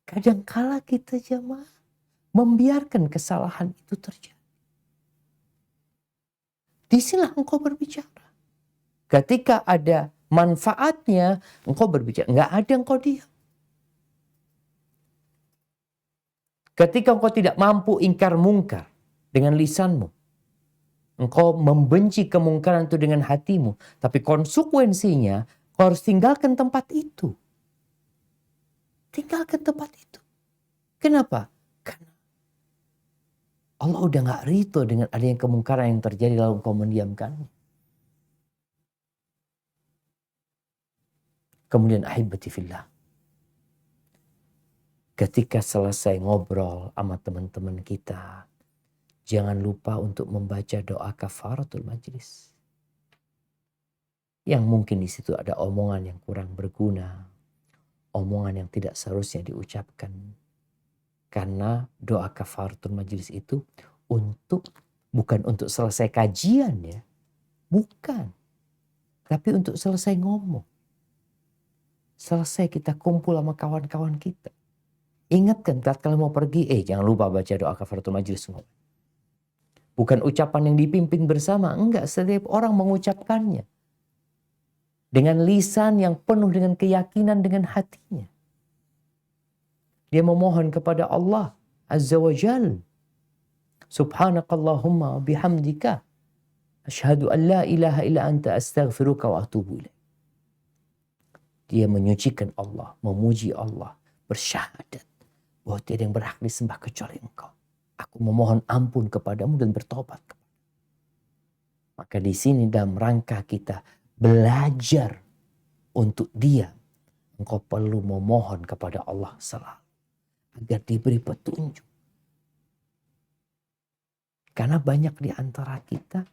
[SPEAKER 3] Kadangkala kita jamaah membiarkan kesalahan itu terjadi. Disinilah engkau berbicara. Ketika ada manfaatnya, engkau berbicara. Enggak ada engkau diam. Ketika engkau tidak mampu ingkar mungkar dengan lisanmu, engkau membenci kemungkaran itu dengan hatimu, tapi konsekuensinya engkau harus tinggalkan tempat itu. Tinggalkan tempat itu. Kenapa? Karena Allah udah gak ridho dengan adanya kemungkaran yang terjadi lalu engkau mendiamkannya. Kemudian ahibati fillah. Ketika selesai ngobrol sama teman-teman kita, jangan lupa untuk membaca doa kafaratul majlis. Yang mungkin di situ ada omongan yang kurang berguna, omongan yang tidak seharusnya diucapkan. Karena doa kafaratul majlis itu bukan untuk selesai kajian ya. Bukan. Tapi untuk selesai ngomong. Selesai kita kumpul sama kawan-kawan kita. Ingatkan kalau mau pergi, jangan lupa baca doa kafaratul majlis. Bukan ucapan yang dipimpin bersama. Enggak, setiap orang mengucapkannya. Dengan lisan yang penuh dengan keyakinan dengan hatinya. Dia memohon kepada Allah Azza wa Jal. Subhanakallahumma bihamdika. Asyhadu an la ilaha illa anta astaghfiruka wa atubu ilaih. Dia menyucikan Allah, memuji Allah, bersyahadat bahwa tiada yang berhak disembah kecuali Engkau. Aku memohon ampun kepadamu dan bertobat. Maka di sini dalam rangka kita belajar untuk dia, engkau perlu memohon kepada Allah selalu agar diberi petunjuk. Karena banyak di antara kita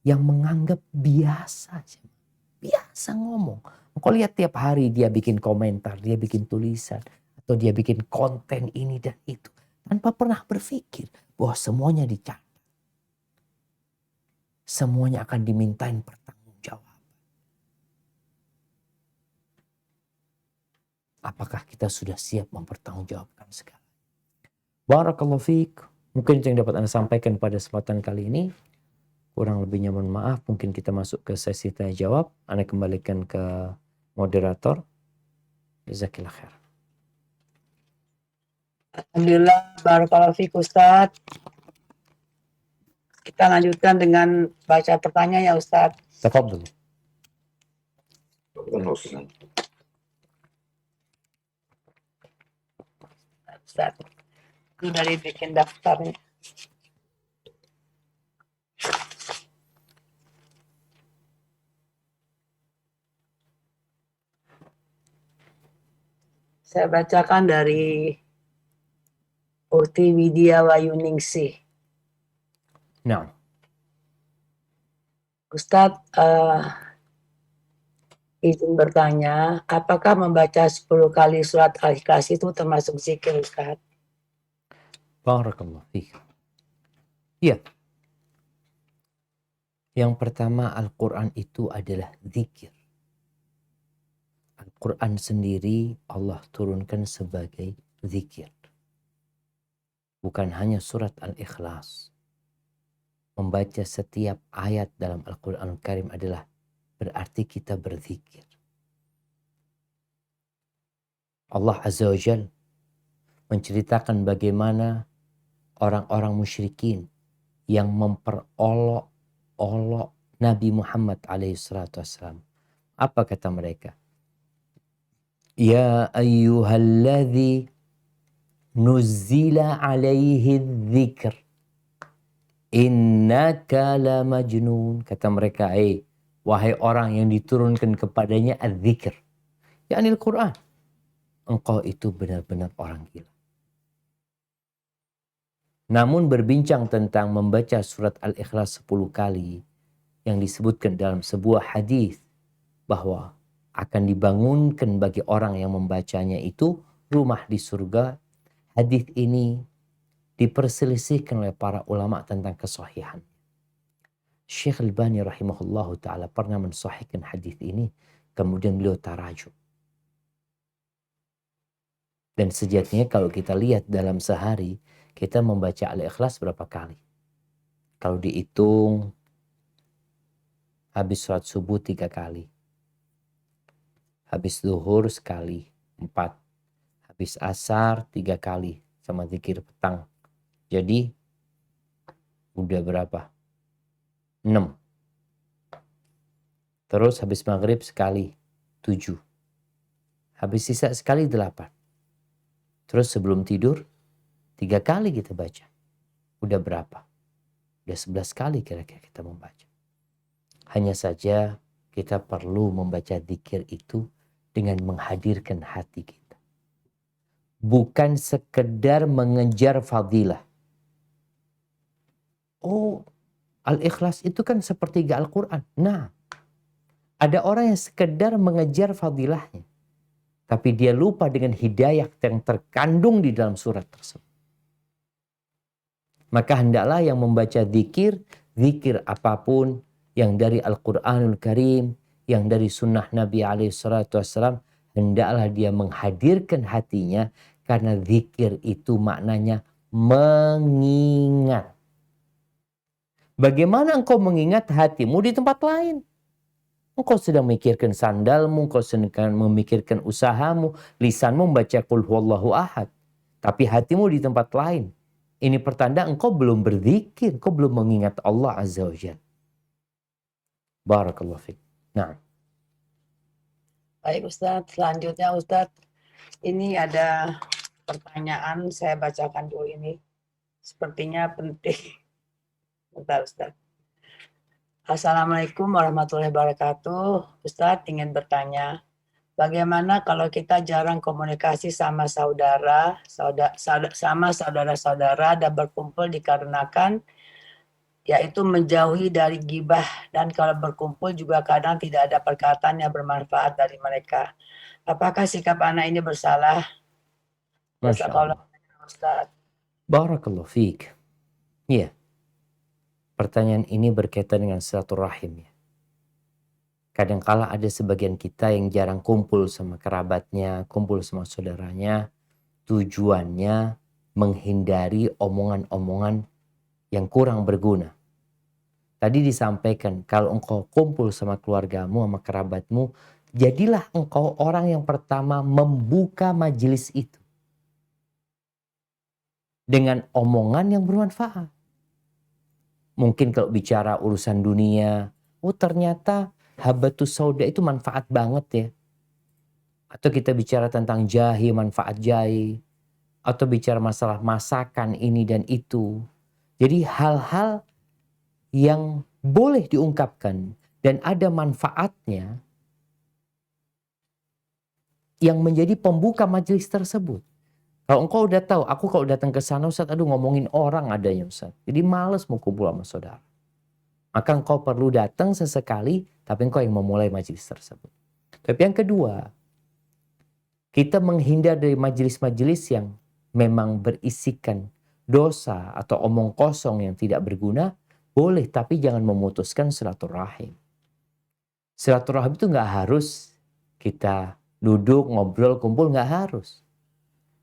[SPEAKER 3] yang menganggap biasa aja. Biasa ngomong. Engkau lihat tiap hari dia bikin komentar, dia bikin tulisan, atau dia bikin konten ini dan itu. Tanpa pernah berpikir bahwa semuanya dicatat. Semuanya akan dimintain pertanggungjawaban. Apakah kita sudah siap mempertanggungjawabkan segala? Barakallahu fiik. Mungkin itu yang dapat Anda sampaikan pada kesempatan kali ini. Kurang lebihnya mohon maaf. Mungkin kita masuk ke sesi tanya jawab. Anda kembalikan ke moderator. Jazakillah khair.
[SPEAKER 2] Alhamdulillah, barakallahu fiik Ustaz. Kita lanjutkan dengan baca pertanyaan ya Ustaz.
[SPEAKER 3] Tafadhol.
[SPEAKER 2] Ustaz, ini dari bikin daftarnya. Saya bacakan dari Ukti Widya Wayuningsih.
[SPEAKER 3] Nah,
[SPEAKER 2] Ustadz, izin bertanya, apakah membaca 10 kali surat Al-Ikhlas itu termasuk zikir, Ustaz?
[SPEAKER 3] Barakallahu fiik. Iya, yang pertama Al-Quran itu adalah zikir. Al-Quran sendiri Allah turunkan sebagai zikir. Bukan hanya surat Al-Ikhlas. Membaca setiap ayat dalam Al-Quran Al-Karim adalah berarti kita berzikir. Allah Azza wa Jal menceritakan bagaimana orang-orang musyrikin yang memperolok-olok Nabi Muhammad SAW. Apa kata mereka? Ya ayyuhalladzi nuzzila alaihi dzikr innaka la majnun. Kata mereka, wahai orang yang diturunkan kepadanya az-zikr, yakni Al-Quran, engkau itu benar-benar orang gila. Namun berbincang tentang membaca surat Al-Ikhlas 10 kali yang disebutkan dalam sebuah hadis bahwa akan dibangunkan bagi orang yang membacanya itu rumah di surga. Hadis ini diperselisihkan oleh para ulama tentang kesahihan. Syekh Al-Albani rahimahullahu ta'ala pernah mensahihkan hadis ini, kemudian beliau tarajuk. Dan sejatinya kalau kita lihat dalam sehari, kita membaca Al-Ikhlas berapa kali? Kalau dihitung, habis sholat subuh 3 kali. Habis zuhur sekali, 4. Habis asar 3 kali, sama zikir petang. Jadi, udah berapa? 6. Terus habis maghrib sekali, 7. Habis sisa sekali 8. Terus sebelum tidur, 3 kali kita baca. Udah berapa? Udah 11 kali kira-kira kita membaca. Hanya saja kita perlu membaca zikir itu dengan menghadirkan hati kita. Bukan sekedar mengejar fadilah. Oh, Al-Ikhlas itu kan sepertiga Al-Quran. Nah, ada orang yang sekedar mengejar fadilahnya. Tapi dia lupa dengan hidayah yang terkandung di dalam surat tersebut. Maka hendaklah yang membaca zikir apapun yang dari Al-Quranul Karim, yang dari sunnah Nabi SAW, hendaklah dia menghadirkan hatinya, karena zikir itu maknanya mengingat. Bagaimana engkau mengingat hatimu di tempat lain? Engkau sedang memikirkan sandalmu, engkau sedang memikirkan usahamu, lisanmu membaca qul huwallahu ahad, tapi hatimu di tempat lain. Ini pertanda engkau belum berzikir, engkau belum mengingat Allah Azza wa Jalla. Barakallahu fiik. Nah.
[SPEAKER 2] Baik Ustadz, selanjutnya Ustadz, ini ada pertanyaan, saya bacakan dulu ini. Sepertinya penting. Bentar Ustadz. Assalamualaikum warahmatullahi wabarakatuh. Ustadz ingin bertanya, bagaimana kalau kita jarang komunikasi sama saudara-saudara dan berkumpul dikarenakan yaitu menjauhi dari gibah, dan kalau berkumpul juga kadang tidak ada perkataan yang bermanfaat dari mereka. Apakah sikap anak ini bersalah?
[SPEAKER 3] Masya Allah. Barakallahu fiik. Iya. Pertanyaan ini berkaitan dengan silaturahim ya. Kadangkala ada sebagian kita yang jarang kumpul sama kerabatnya, kumpul sama saudaranya, tujuannya menghindari omongan-omongan yang kurang berguna. Tadi disampaikan, kalau engkau kumpul sama keluargamu, sama kerabatmu, jadilah engkau orang yang pertama membuka majelis itu dengan omongan yang bermanfaat. Mungkin kalau bicara urusan dunia, oh ternyata habatus sauda itu manfaat banget ya. Atau kita bicara tentang jahi, manfaat jahi. Atau bicara masalah masakan ini dan itu. Jadi hal-hal yang boleh diungkapkan dan ada manfaatnya yang menjadi pembuka majelis tersebut. Kalau engkau udah tahu, aku kalau datang ke sana Ustaz, aduh ngomongin orang adanya Ustaz. Jadi males mau kumpul sama saudara. Maka engkau perlu datang sesekali, tapi engkau yang memulai majelis tersebut. Tapi yang kedua, kita menghindar dari majelis-majelis yang memang berisikan dosa atau omong kosong yang tidak berguna, boleh, tapi jangan memutuskan silaturahim. Silaturahim itu nggak harus kita duduk, ngobrol, kumpul, nggak harus.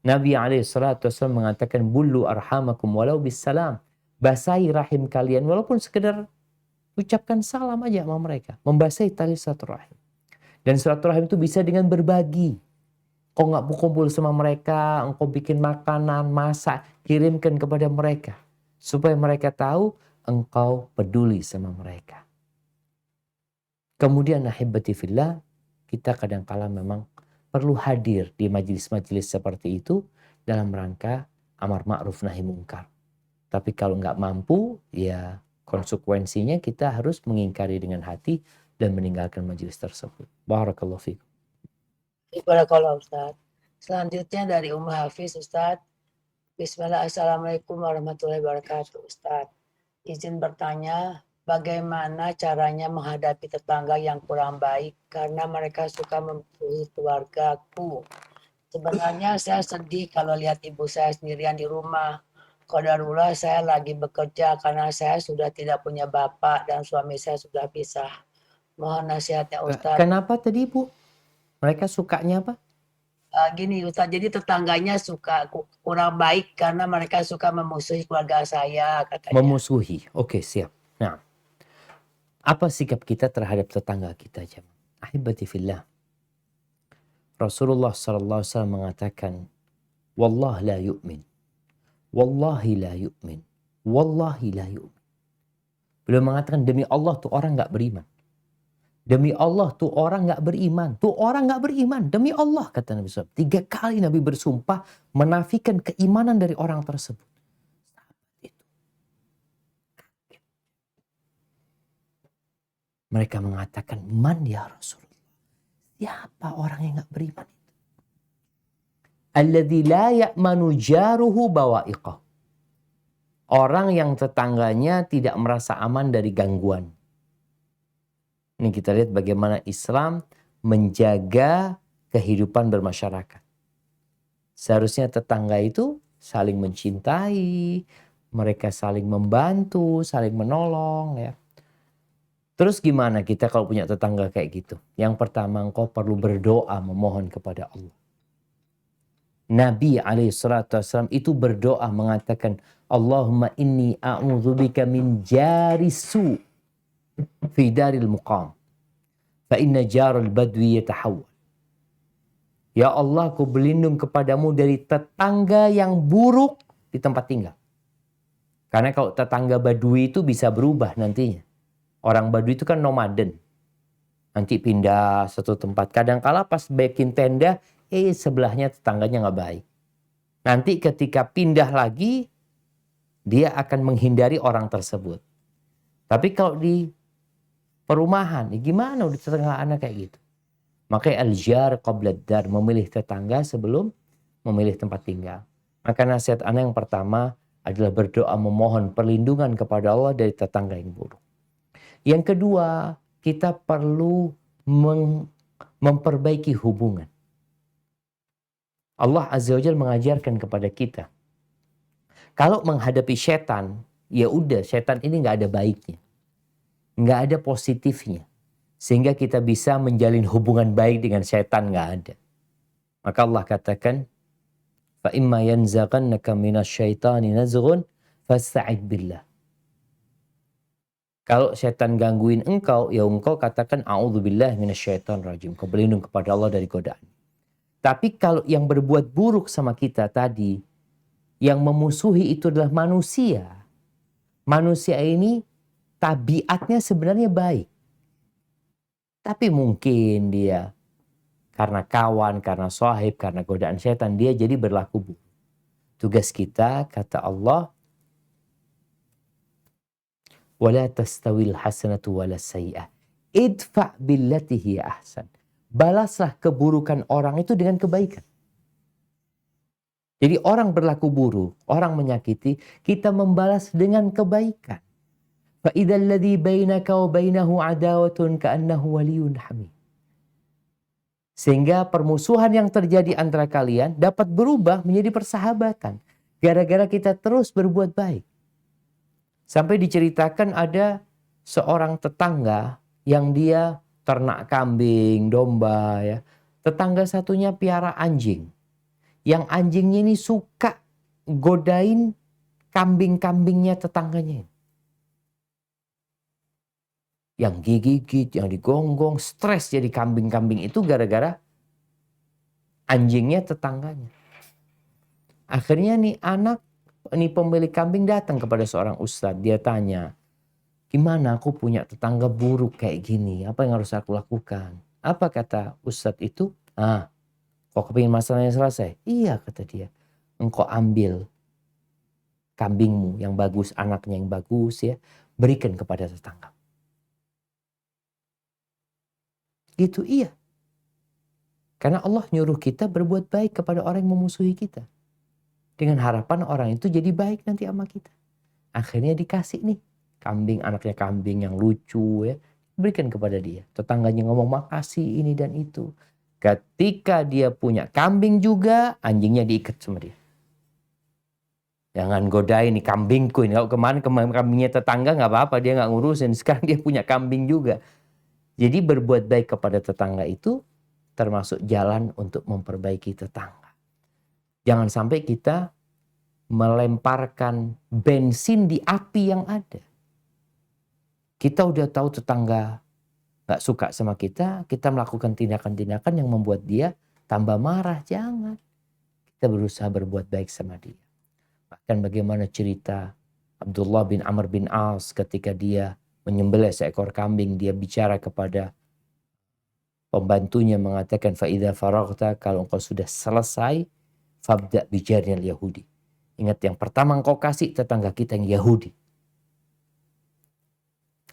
[SPEAKER 3] Nabi SAW mengatakan, Bullu arhamakum walau bisalam. Basahi rahim kalian, walaupun sekedar ucapkan salam aja sama mereka. Membasahi tali silaturahim. Dan silaturahim itu bisa dengan berbagi. Kau nggak kumpul sama mereka, engkau bikin makanan, masak, kirimkan kepada mereka. Supaya mereka tahu engkau peduli sama mereka. Kemudian ahibati fillah, kita kadang-kala memang perlu hadir di majelis-majelis seperti itu dalam rangka amar ma'ruf nahi mungkar. Tapi kalau nggak mampu, ya konsekuensinya kita harus mengingkari dengan hati dan meninggalkan majelis tersebut. Barakallahu fiikum.
[SPEAKER 2] Barakallah Ustaz. Selanjutnya dari Ummu Hafiz Ustaz. Bismillah, Assalamualaikum warahmatullahi wabarakatuh Ustaz. Izin bertanya, bagaimana caranya menghadapi tetangga yang kurang baik karena mereka suka memusuhi keluargaku. Sebenarnya saya sedih kalau lihat ibu saya sendirian di rumah. Qadarullah saya lagi bekerja karena saya sudah tidak punya bapak dan suami saya sudah pisah. Mohon nasihatnya Ustaz.
[SPEAKER 3] Kenapa tadi Bu? Mereka sukanya apa?
[SPEAKER 2] Gini Ustaz, jadi tetangganya suka kurang baik karena mereka suka memusuhi keluarga saya katanya.
[SPEAKER 3] Memusuhi. Oke, siap. Nah, apa sikap kita terhadap tetangga kita, jemaah? Ahibati fillah. Rasulullah SAW mengatakan, Wallah la yu'min. Wallahi la yu'min. Wallahi la yu'min. Beliau mengatakan, demi Allah tuh orang gak beriman. Demi Allah tuh orang gak beriman. Tuh orang gak beriman. Demi Allah, kata Nabi SAW. 3 kali Nabi bersumpah menafikan keimanan dari orang tersebut. Mereka mengatakan, man ya Rasulullah. Siapa orang yang gak beriman itu? Alladzi la ya'manu jaruhu bawa'iqah. Orang yang tetangganya tidak merasa aman dari gangguan. Ini kita lihat bagaimana Islam menjaga kehidupan bermasyarakat. Seharusnya tetangga itu saling mencintai, mereka saling membantu, saling menolong, ya. Terus gimana kita kalau punya tetangga kayak gitu? Yang pertama, engkau perlu berdoa memohon kepada Allah. Nabi SAW itu berdoa mengatakan, Allahumma inni a'udzubika min jarisu fi daril muqam. Fa inna jarul badwi yatahawwal. Ya Allah, aku berlindung kepadamu dari tetangga yang buruk di tempat tinggal. Karena kalau tetangga badui itu bisa berubah nantinya. Orang badui itu kan nomaden. Nanti pindah satu tempat. Kadang-kala pas bikin tenda, sebelahnya tetangganya nggak baik. Nanti ketika pindah lagi, dia akan menghindari orang tersebut. Tapi kalau di perumahan, gimana udah tetangga anak kayak gitu? Makanya al-jar qabla ad-dar, memilih tetangga sebelum memilih tempat tinggal. Maka nasihat anak yang pertama adalah berdoa memohon perlindungan kepada Allah dari tetangga yang buruk. Yang kedua, kita perlu memperbaiki hubungan. Allah Azza wa Jalla mengajarkan kepada kita, kalau menghadapi setan, ya udah, setan ini nggak ada baiknya, nggak ada positifnya, sehingga kita bisa menjalin hubungan baik dengan setan, nggak ada. Maka Allah katakan, fa imma yanzaghannaka minasyaitani nazghun fasta'id billah. Kalau setan gangguin engkau, ya engkau katakan a'udzubillahi minasyaitonir rajim. Kau berlindung kepada Allah dari godaan. Tapi kalau yang berbuat buruk sama kita tadi, yang memusuhi itu adalah manusia. Manusia ini tabiatnya sebenarnya baik. Tapi mungkin dia karena kawan, karena sahib, karena godaan setan, dia jadi berlaku buruk. Tugas kita, kata Allah, wala tastawil hasanatu wala sayyi'ah. Idfa' billati hiya ahsan. Balaslah keburukan orang itu dengan kebaikan. Jadi orang berlaku buruk, orang menyakiti, kita membalas dengan kebaikan. Fa idzal ladzi bainaka wa bainahu adawatun ka'annahu waliyyun hamim. Sehingga permusuhan yang terjadi antara kalian dapat berubah menjadi persahabatan. Gara-gara kita terus berbuat baik. Sampai diceritakan ada seorang tetangga yang dia ternak kambing, domba ya. Tetangga satunya piara anjing. Yang anjingnya ini suka godain kambing-kambingnya tetangganya. Yang digigit, yang digonggong, stres jadi kambing-kambing itu gara-gara anjingnya tetangganya. Akhirnya nih pemilik kambing datang kepada seorang ustadz. Dia tanya, gimana aku punya tetangga buruk kayak gini? Apa yang harus aku lakukan? Apa kata ustadz itu? Kok kepingin masalahnya selesai? Iya kata dia. Engkau ambil kambingmu yang bagus, anaknya yang bagus ya. Berikan kepada tetangga. Gitu iya. Karena Allah nyuruh kita berbuat baik kepada orang yang memusuhi kita. Dengan harapan orang itu jadi baik nanti sama kita. Akhirnya dikasih nih kambing, anaknya kambing yang lucu ya. Berikan kepada dia. Tetangganya ngomong makasih ini dan itu. Ketika dia punya kambing juga, anjingnya diikat sama dia. Jangan godain nih kambingku ini. Kalau kemarin kambingnya tetangga nggak apa-apa, dia nggak ngurusin. Sekarang dia punya kambing juga. Jadi berbuat baik kepada tetangga itu termasuk jalan untuk memperbaiki tetangga. Jangan sampai kita melemparkan bensin di api yang ada. Kita udah tahu tetangga gak suka sama kita melakukan tindakan-tindakan yang membuat dia tambah marah. Jangan. Kita berusaha berbuat baik sama dia. Bahkan bagaimana cerita Abdullah bin Amr bin As ketika dia menyembelih seekor kambing, dia bicara kepada pembantunya mengatakan, "Fa'idha faraghta," kalau engkau sudah selesai, "fabda bijarnil Yahudi." Ingat yang pertama engkau kasih tetangga kita yang Yahudi.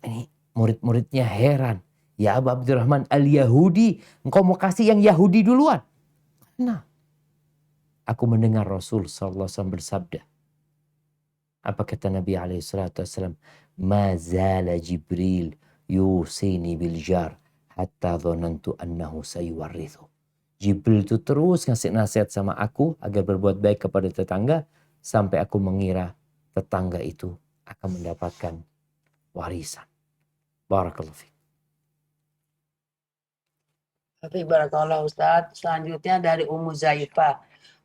[SPEAKER 3] Ini murid-muridnya heran. Ya Abu Abdurrahman al-Yahudi, engkau mau kasih yang Yahudi duluan. Nah, aku mendengar Rasul SAW bersabda. Apa kata Nabi SAW? Ma zala Jibril yusini bil jar hatta dhanantu annahu sayuwarrithu. Jibril itu terus ngasih nasihat sama aku agar berbuat baik kepada tetangga sampai aku mengira tetangga itu akan mendapatkan warisan. Barakallahu fiik.
[SPEAKER 2] Tapi barakallah Ustadz. Selanjutnya dari Ummu Zaifah.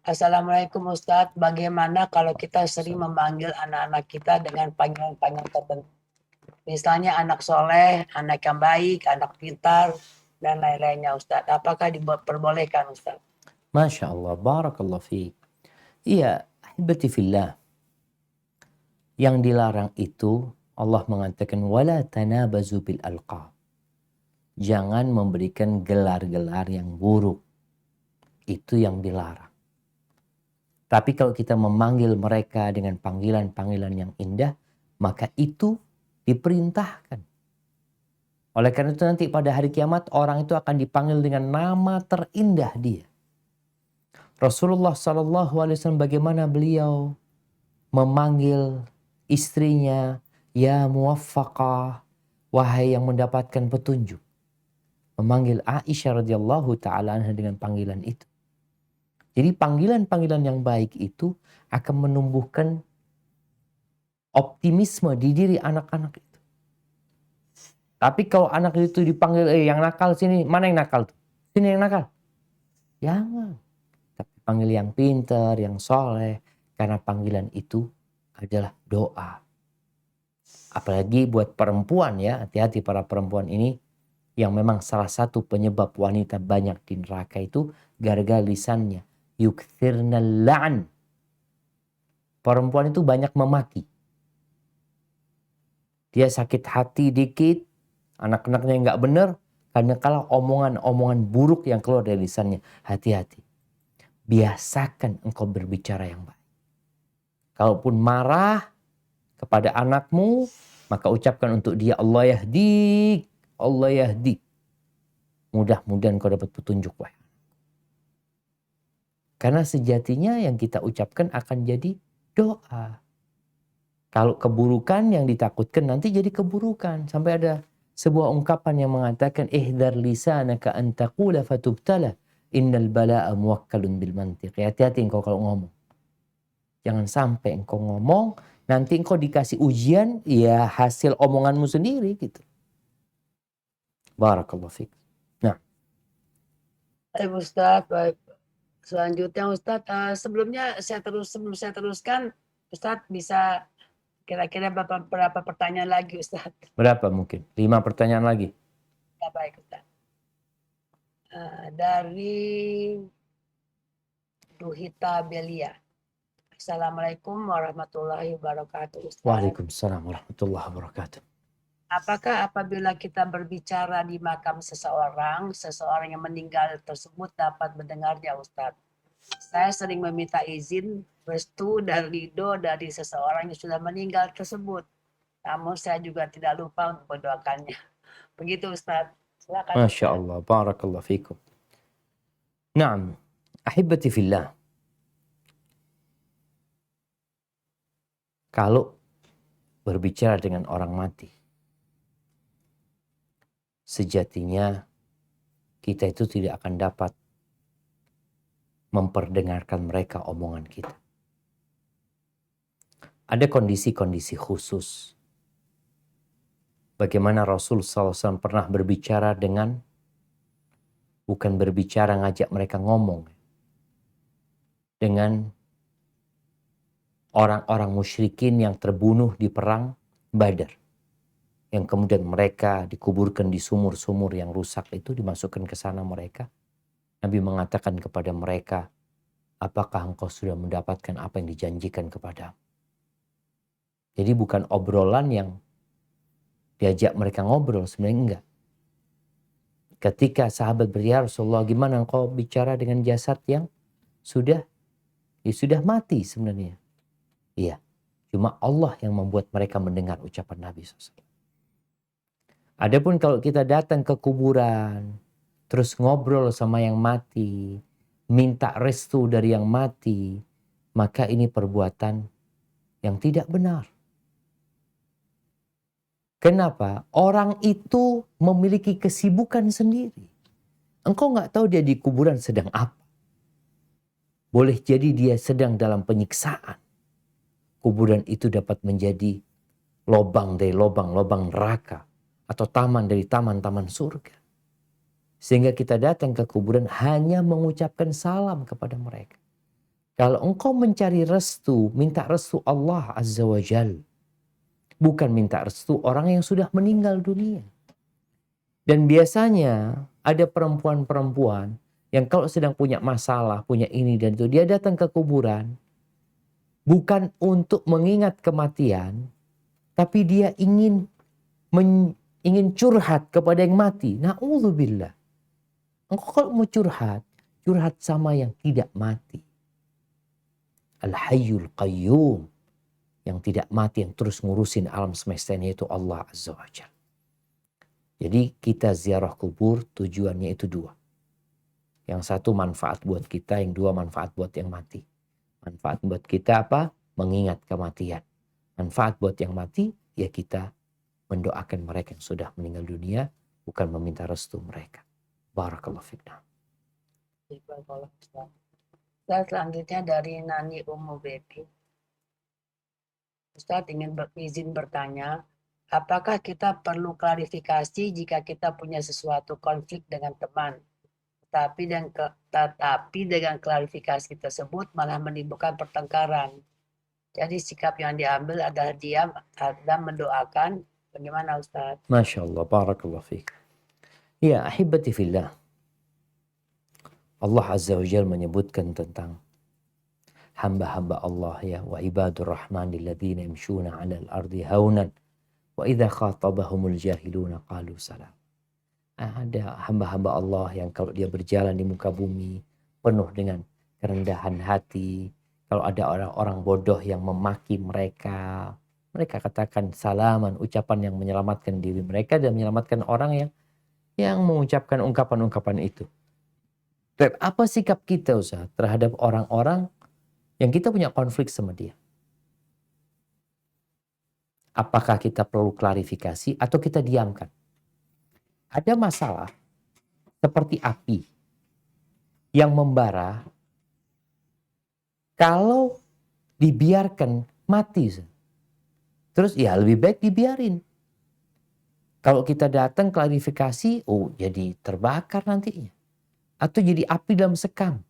[SPEAKER 2] Assalamualaikum Ustadz. Bagaimana kalau kita sering memanggil anak-anak kita dengan panggilan-panggilan tertentu? Misalnya anak soleh, anak yang baik, anak pintar, dan lain-lainnya Ustadz. Apakah diperbolehkan Ustadz?
[SPEAKER 3] Masya Allah. Barakallahu fiik. Iya. Ahibati fillah. Yang dilarang itu Allah mengatakan wala tanabazu bil alqab. Jangan memberikan gelar-gelar yang buruk. Itu yang dilarang. Tapi kalau kita memanggil mereka dengan panggilan-panggilan yang indah, maka itu diperintahkan. Oleh karena itu nanti pada hari kiamat orang itu akan dipanggil dengan nama terindah dia. Rasulullah SAW bagaimana beliau memanggil istrinya, ya muwaffaqah, wahai yang mendapatkan petunjuk. Memanggil Aisyah radhiyallahu ta'ala anha dengan panggilan itu. Jadi panggilan-panggilan yang baik itu akan menumbuhkan optimisme di diri anak-anak itu. Tapi kalau anak itu dipanggil, yang nakal sini, mana yang nakal tuh? Sini yang nakal. Jangan. Tapi panggil yang pintar, yang soleh. Karena panggilan itu adalah doa. Apalagi buat perempuan ya, hati-hati para perempuan ini. Yang memang salah satu penyebab wanita banyak di neraka itu gara-gara lisannya. Yukthirnal la'an. Perempuan itu banyak memaki. Dia sakit hati dikit, anak-anaknya nggak benar, karena kalau omongan-omongan buruk yang keluar dari lisannya. Hati-hati. Biasakan engkau berbicara yang baik. Kalaupun marah kepada anakmu, maka ucapkan untuk dia Allah yahdi. Allah yahdi. Mudah-mudahan kau dapat petunjuk. Karena sejatinya yang kita ucapkan akan jadi doa. Kalau keburukan yang ditakutkan nanti jadi keburukan. Sampai ada sebuah ungkapan yang mengatakan ihdar lisanaka an taqula fatubtala innal bala'a muwakkalun bil mantiq. Hati-hati engkau kalau ngomong. Jangan sampai engkau ngomong nanti engkau dikasih ujian ya hasil omonganmu sendiri gitu. Barakallahu fiik. Nah,
[SPEAKER 2] Baik Ustaz, baik. Selanjutnya Ustaz, sebelum saya teruskan, Ustaz bisa kira-kira berapa pertanyaan lagi Ustaz?
[SPEAKER 3] berapa mungkin? 5 pertanyaan lagi.
[SPEAKER 2] Ya, baik Ustaz. Dari Duhita Belia. Assalamualaikum warahmatullahi wabarakatuh Ustaz.
[SPEAKER 3] Waalaikumsalam warahmatullahi wabarakatuh.
[SPEAKER 2] Apakah apabila kita berbicara di makam seseorang yang meninggal tersebut dapat mendengarnya Ustaz? Saya sering meminta izin, restu dan ridho dari seseorang yang sudah meninggal tersebut. Namun saya juga tidak lupa untuk mendoakannya. Begitu Ustaz. Silakan.
[SPEAKER 3] Masya Allah. Barakallahu fikum. Naam. Ahibati fillah. Kalau berbicara dengan orang mati, sejatinya kita itu tidak akan dapat memperdengarkan mereka omongan kita. Ada kondisi-kondisi khusus. Bagaimana Rasul SAW pernah berbicara dengan, bukan berbicara ngajak mereka ngomong, dengan orang-orang musyrikin yang terbunuh di perang Badar. Yang kemudian mereka dikuburkan di sumur-sumur yang rusak itu, dimasukkan ke sana mereka. Nabi mengatakan kepada mereka, apakah engkau sudah mendapatkan apa yang dijanjikan kepadamu? Jadi bukan obrolan yang diajak mereka ngobrol, sebenarnya enggak. Ketika sahabat bertanya, Rasulullah, gimana engkau bicara dengan jasad yang sudah mati sebenarnya? Iya, cuma Allah yang membuat mereka mendengar ucapan Nabi SAW. Adapun kalau kita datang ke kuburan, terus ngobrol sama yang mati, minta restu dari yang mati, maka ini perbuatan yang tidak benar. Kenapa? Orang itu memiliki kesibukan sendiri. Engkau nggak tahu dia di kuburan sedang apa. Boleh jadi dia sedang dalam penyiksaan. Kuburan itu dapat menjadi lobang dari lobang-lobang neraka atau taman dari taman-taman surga. Sehingga kita datang ke kuburan hanya mengucapkan salam kepada mereka. Kalau engkau mencari restu, minta restu Allah Azza wa Jal. Bukan minta restu orang yang sudah meninggal dunia. Dan biasanya ada perempuan-perempuan yang kalau sedang punya masalah, punya ini dan itu, dia datang ke kuburan. Bukan untuk mengingat kematian, tapi dia ingin curhat kepada yang mati. Na'udzubillah. Engkau kalau mau curhat sama yang tidak mati. Al-Hayyul Qayyum. Yang tidak mati, yang terus ngurusin alam semesta ini, itu Allah Azza wa Jalla. Jadi kita ziarah kubur tujuannya itu 2. Yang satu manfaat buat kita, yang 2 manfaat buat yang mati. Manfaat buat kita apa? Mengingat kematian. Manfaat buat yang mati, ya kita mendoakan mereka yang sudah meninggal dunia, bukan meminta restu mereka. Barakallahu fiqna.
[SPEAKER 2] Ustaz, selanjutnya dari Nani Ummu Bebi. Ustaz ingin izin bertanya, apakah kita perlu klarifikasi jika kita punya sesuatu konflik dengan teman? Tetapi dengan klarifikasi tersebut malah menimbulkan pertengkaran. Jadi sikap yang diambil adalah diam dan mendoakan. Bagaimana Ustaz?
[SPEAKER 3] Masya Allah, barakallahu fiqh. Ya, ahibati fillah. Allah Azza wa Jalla menyebutkan tentang hamba-hamba Allah ya, wa ibadur rahmanil ladzina yamshuna 'alal ardi haunan wa idza khatabahumul jahiluna qalu salam. Ada hamba-hamba Allah yang kalau dia berjalan di muka bumi penuh dengan kerendahan hati. Kalau ada orang-orang bodoh yang memaki mereka, mereka katakan salaman, ucapan yang menyelamatkan diri mereka dan menyelamatkan orang yang mengucapkan ungkapan-ungkapan itu. Dan apa sikap kita Ustaz terhadap orang-orang yang kita punya konflik sama dia? Apakah kita perlu klarifikasi atau kita diamkan? Ada masalah seperti api yang membara, kalau dibiarkan mati. Terus ya lebih baik dibiarin. Kalau kita datang klarifikasi, oh jadi terbakar nantinya. Atau jadi api dalam sekam.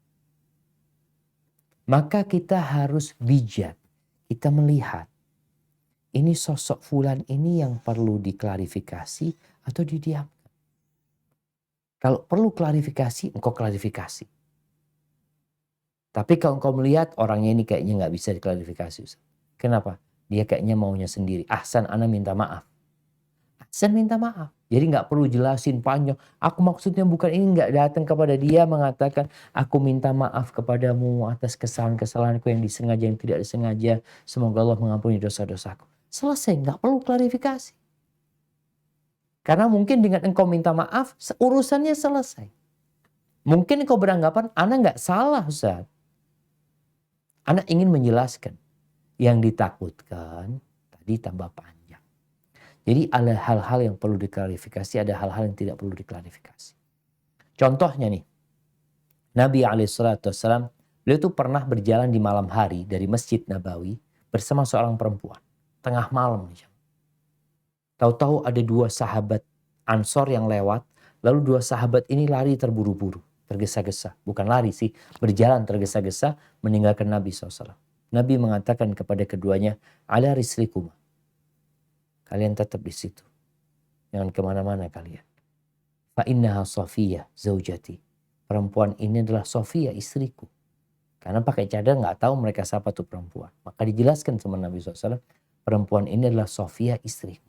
[SPEAKER 3] Maka kita harus bijak. Kita melihat, ini sosok fulan ini yang perlu diklarifikasi atau didiamkan. Kalau perlu klarifikasi, engkau klarifikasi. Tapi kalau engkau melihat orangnya ini kayaknya nggak bisa diklarifikasi, Ustaz. Kenapa? Dia kayaknya maunya sendiri. Ahsan, ana minta maaf. Ahsan minta maaf. Jadi nggak perlu jelasin panjang. Aku maksudnya bukan ini, nggak datang kepada dia mengatakan, aku minta maaf kepadamu atas kesalahan-kesalahanku yang disengaja, yang tidak disengaja. Semoga Allah mengampuni dosa-dosaku. Selesai, nggak perlu klarifikasi. Karena mungkin dengan engkau minta maaf, urusannya selesai. Mungkin engkau beranggapan, ana nggak salah, Ustaz. Ana ingin menjelaskan. Yang ditakutkan tadi tambah panjang. Jadi ada hal-hal yang perlu diklarifikasi, ada hal-hal yang tidak perlu diklarifikasi. Contohnya nih, Nabi SAW, beliau itu pernah berjalan di malam hari dari Masjid Nabawi bersama seorang perempuan. Tengah malam. Tahu-tahu ada 2 sahabat Ansor yang lewat, lalu 2 sahabat ini lari terburu-buru, tergesa-gesa. Bukan lari sih, berjalan tergesa-gesa meninggalkan Nabi SAW. Nabi mengatakan kepada keduanya, ala rislikum. Kalian tetap di situ. Jangan kemana-mana kalian. Fa innaha Safiyah zaujati. Perempuan ini adalah Safiyah, istriku. Karena pakai cadar nggak tahu mereka siapa tuh perempuan. Maka dijelaskan sama Nabi SAW, perempuan ini adalah Safiyah, istriku.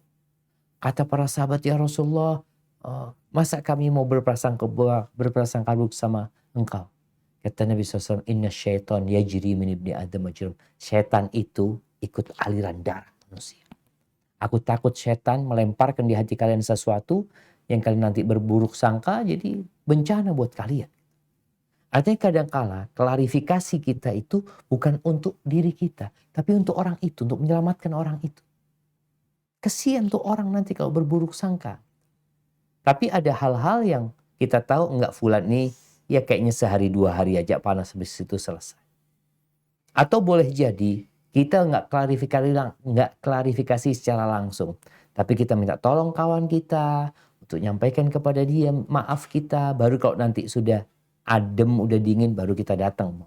[SPEAKER 3] Kata para sahabat, ya Rasulullah, masa kami mau berprasangka buruk sama engkau? Kata Nabi SAW, inna syaitan yajri min ibni Adam majrum. Syaitan itu ikut aliran darah manusia. Aku takut syaitan melemparkan di hati kalian sesuatu yang kalian nanti berburuk sangka, jadi bencana buat kalian. Artinya kadangkala klarifikasi kita itu bukan untuk diri kita, tapi untuk orang itu, untuk menyelamatkan orang itu. Kesian tuh orang nanti kalau berburuk sangka. Tapi ada hal-hal yang kita tahu enggak, fulan nih ya kayaknya sehari 2 hari aja panas, habis itu selesai. Atau boleh jadi kita nggak klarifikasi secara langsung, tapi kita minta tolong kawan kita untuk nyampaikan kepada dia maaf kita, baru kalau nanti sudah adem, udah dingin, baru kita datang.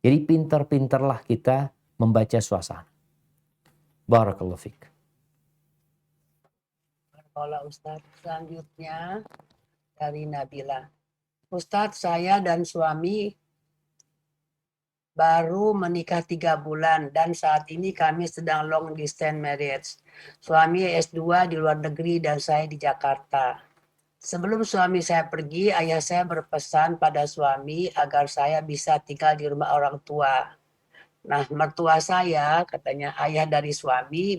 [SPEAKER 3] Jadi pinter-pinterlah kita membaca suasana. Barakallahu fiik.
[SPEAKER 2] Kalau Ustadz, selanjutnya dari Nabila. Ustadz, saya dan suami baru menikah 3 bulan dan saat ini kami sedang long distance marriage. Suami S2 di luar negeri dan saya di Jakarta. Sebelum suami saya pergi, ayah saya berpesan pada suami agar saya bisa tinggal di rumah orang tua. Nah, mertua saya, katanya ayah dari suami,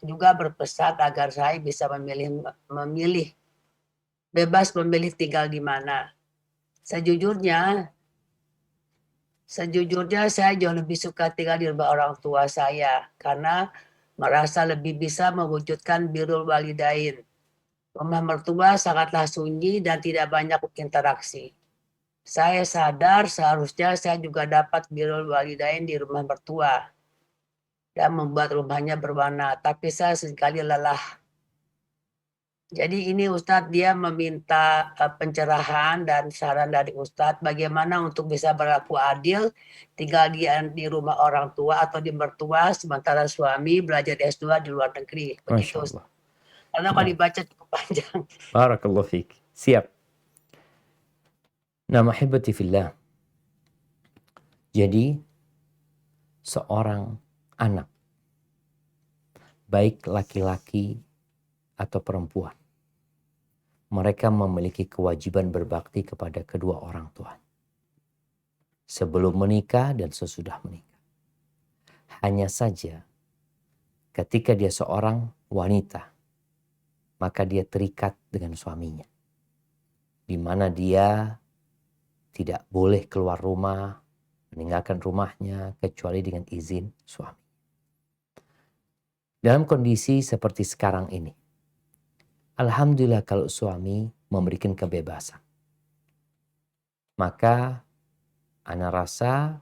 [SPEAKER 2] juga berpesan agar saya bisa bebas memilih tinggal di mana. Sejujurnya saya jauh lebih suka tinggal di rumah orang tua saya karena merasa lebih bisa mewujudkan birrul walidain. Rumah mertua sangatlah sunyi dan tidak banyak interaksi. Saya sadar seharusnya saya juga dapat birrul walidain di rumah mertua dan membuat rumahnya berwarna, tapi saya sesekali lelah. Jadi ini Ustadz, dia meminta pencerahan dan saran dari Ustadz bagaimana untuk bisa berlaku adil tinggal di rumah orang tua atau di mertua sementara suami belajar S2 di luar negeri. Begitu.
[SPEAKER 3] Masya Allah.
[SPEAKER 2] Karena kalau dibaca cukup panjang.
[SPEAKER 3] Barakallahu fiik. Siap. Nah, mahibati fillah. Jadi seorang anak, baik laki-laki atau perempuan, mereka memiliki kewajiban berbakti kepada kedua orang tua. Sebelum menikah dan sesudah menikah. Hanya saja ketika dia seorang wanita, maka dia terikat dengan suaminya. Di mana dia tidak boleh keluar rumah, meninggalkan rumahnya kecuali dengan izin suami. Dalam kondisi seperti sekarang ini, Alhamdulillah kalau suami memberikan kebebasan. Maka ana rasa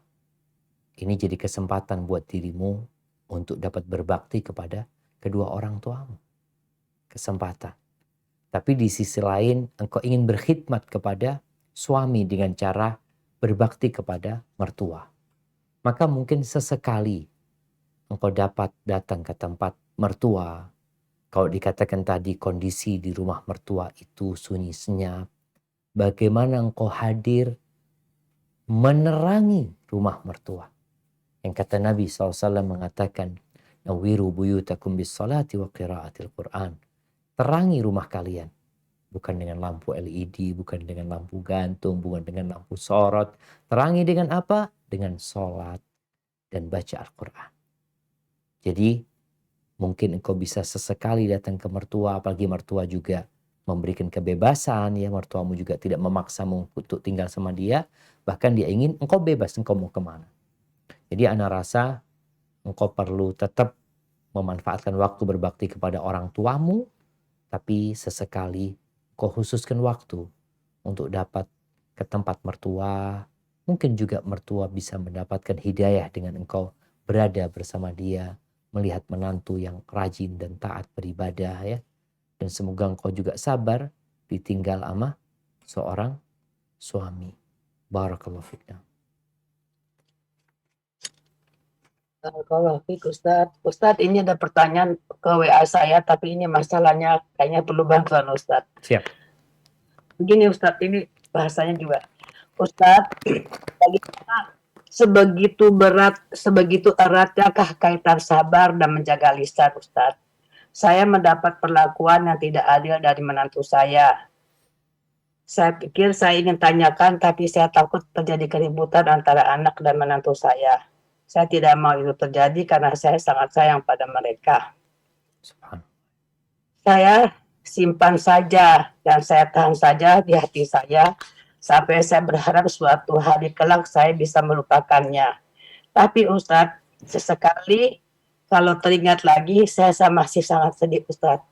[SPEAKER 3] ini jadi kesempatan buat dirimu untuk dapat berbakti kepada kedua orang tuamu. Kesempatan. Tapi di sisi lain engkau ingin berkhidmat kepada suami dengan cara berbakti kepada mertua. Maka mungkin sesekali engkau dapat datang ke tempat mertua. Kalau dikatakan tadi kondisi di rumah mertua itu sunyi senyap. Bagaimana engkau hadir menerangi rumah mertua. Yang kata Nabi SAW mengatakan, Nawiru buyutakum bis salati wa qiraatil Qur'an. Terangi rumah kalian. Bukan dengan lampu LED, bukan dengan lampu gantung, bukan dengan lampu sorot. Terangi dengan apa? Dengan sholat dan baca Al-Quran. Jadi mungkin engkau bisa sesekali datang ke mertua, apalagi mertua juga memberikan kebebasan, ya mertuamu juga tidak memaksamu untuk tinggal sama dia. Bahkan dia ingin engkau bebas, engkau mau kemana. Jadi ana rasa engkau perlu tetap memanfaatkan waktu berbakti kepada orang tuamu, tapi sesekali engkau khususkan waktu untuk dapat ke tempat mertua. Mungkin juga mertua bisa mendapatkan hidayah dengan engkau berada bersama dia, melihat menantu yang rajin dan taat beribadah ya. Dan semoga engkau juga sabar ditinggal sama seorang suami. Barakallahu fiik.
[SPEAKER 2] Kalau Fik Ustadz, Ustadz ini ada pertanyaan ke WA saya, tapi ini masalahnya kayaknya perlu bantuan Ustadz.
[SPEAKER 3] Siap.
[SPEAKER 2] Begini Ustadz, ini bahasanya juga. Ustadz, bagaimana sebegitu eratkah kaitan sabar dan menjaga lisan Ustadz? Saya mendapat perlakuan yang tidak adil dari menantu saya. Saya pikir saya ingin tanyakan, tapi saya takut terjadi keributan antara anak dan menantu saya. Saya tidak mau itu terjadi karena saya sangat sayang pada mereka.
[SPEAKER 3] Subhanallah.
[SPEAKER 2] Saya simpan saja dan saya tahan saja di hati saya sampai saya berharap suatu hari kelak saya bisa melupakannya. Tapi Ustadz, sesekali kalau teringat lagi saya masih sangat sedih Ustadz.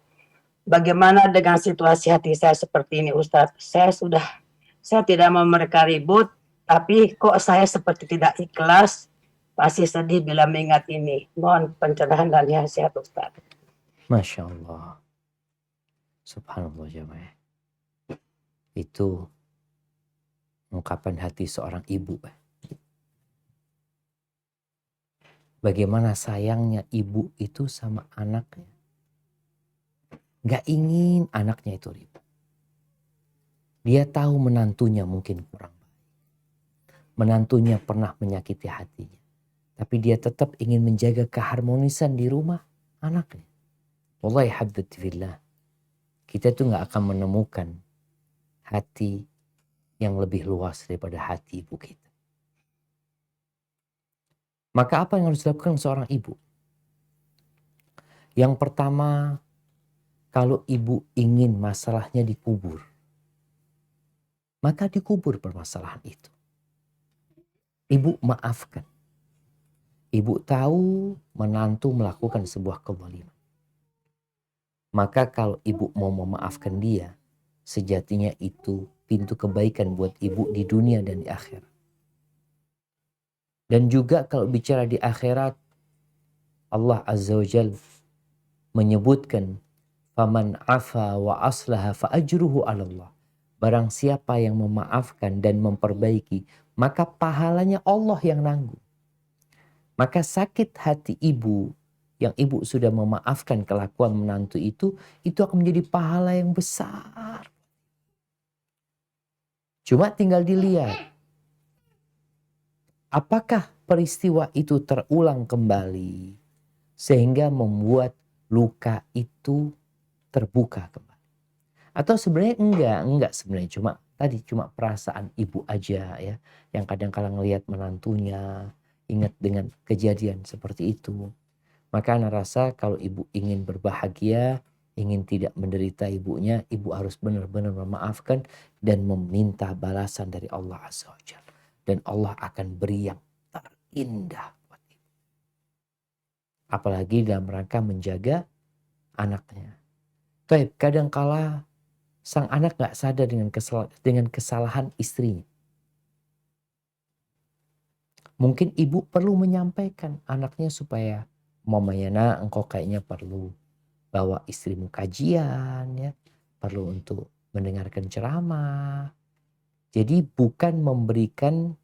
[SPEAKER 2] Bagaimana dengan situasi hati saya seperti ini Ustadz? Saya tidak mau mereka ribut, tapi kok saya seperti tidak ikhlas. Masih sedih bila mengingat ini. Mohon pencerahan dan nasihat Ustaz.
[SPEAKER 3] Masya Allah. Subhanallah jamaah. Itu ungkapan hati seorang ibu. Bagaimana sayangnya ibu itu sama anaknya. Gak ingin anaknya itu ribut. Dia tahu menantunya mungkin kurang baik. Menantunya pernah menyakiti hatinya. Tapi dia tetap ingin menjaga keharmonisan di rumah anaknya. Wallahi habbati fillah. Kita tuh gak akan menemukan hati yang lebih luas daripada hati ibu kita. Maka apa yang harus dilakukan seorang ibu? Yang pertama, kalau ibu ingin masalahnya dikubur, maka dikubur permasalahan itu. Ibu maafkan. Ibu tahu menantu melakukan sebuah kezaliman. Maka kalau ibu mau memaafkan dia, sejatinya itu pintu kebaikan buat ibu di dunia dan di akhirat. Dan juga kalau bicara di akhirat, Allah Azza wa Jalla menyebutkan, "Faman afa wa aslaha fa ajruhu 'ala Allah." Barang siapa yang memaafkan dan memperbaiki, maka pahalanya Allah yang nanggung. Maka sakit hati ibu yang ibu sudah memaafkan kelakuan menantu itu akan menjadi pahala yang besar. Cuma tinggal dilihat, apakah peristiwa itu terulang kembali sehingga membuat luka itu terbuka kembali. Atau sebenarnya enggak sebenarnya cuma perasaan ibu aja ya, yang kadang-kadang ngelihat menantunya ingat dengan kejadian seperti itu. Maka ana rasa kalau ibu ingin berbahagia, ingin tidak menderita ibunya, ibu harus benar-benar memaafkan dan meminta balasan dari Allah Azza wa Jalla. Dan Allah akan beri yang terindah buat ibu. Apalagi dalam rangka menjaga anaknya. Taib, kadangkala sang anak gak sadar dengan kesalahan istrinya. Mungkin ibu perlu menyampaikan anaknya supaya, mamanya nak, engkau kayaknya perlu bawa istrimu kajian ya, perlu untuk mendengarkan ceramah. Jadi bukan memberikan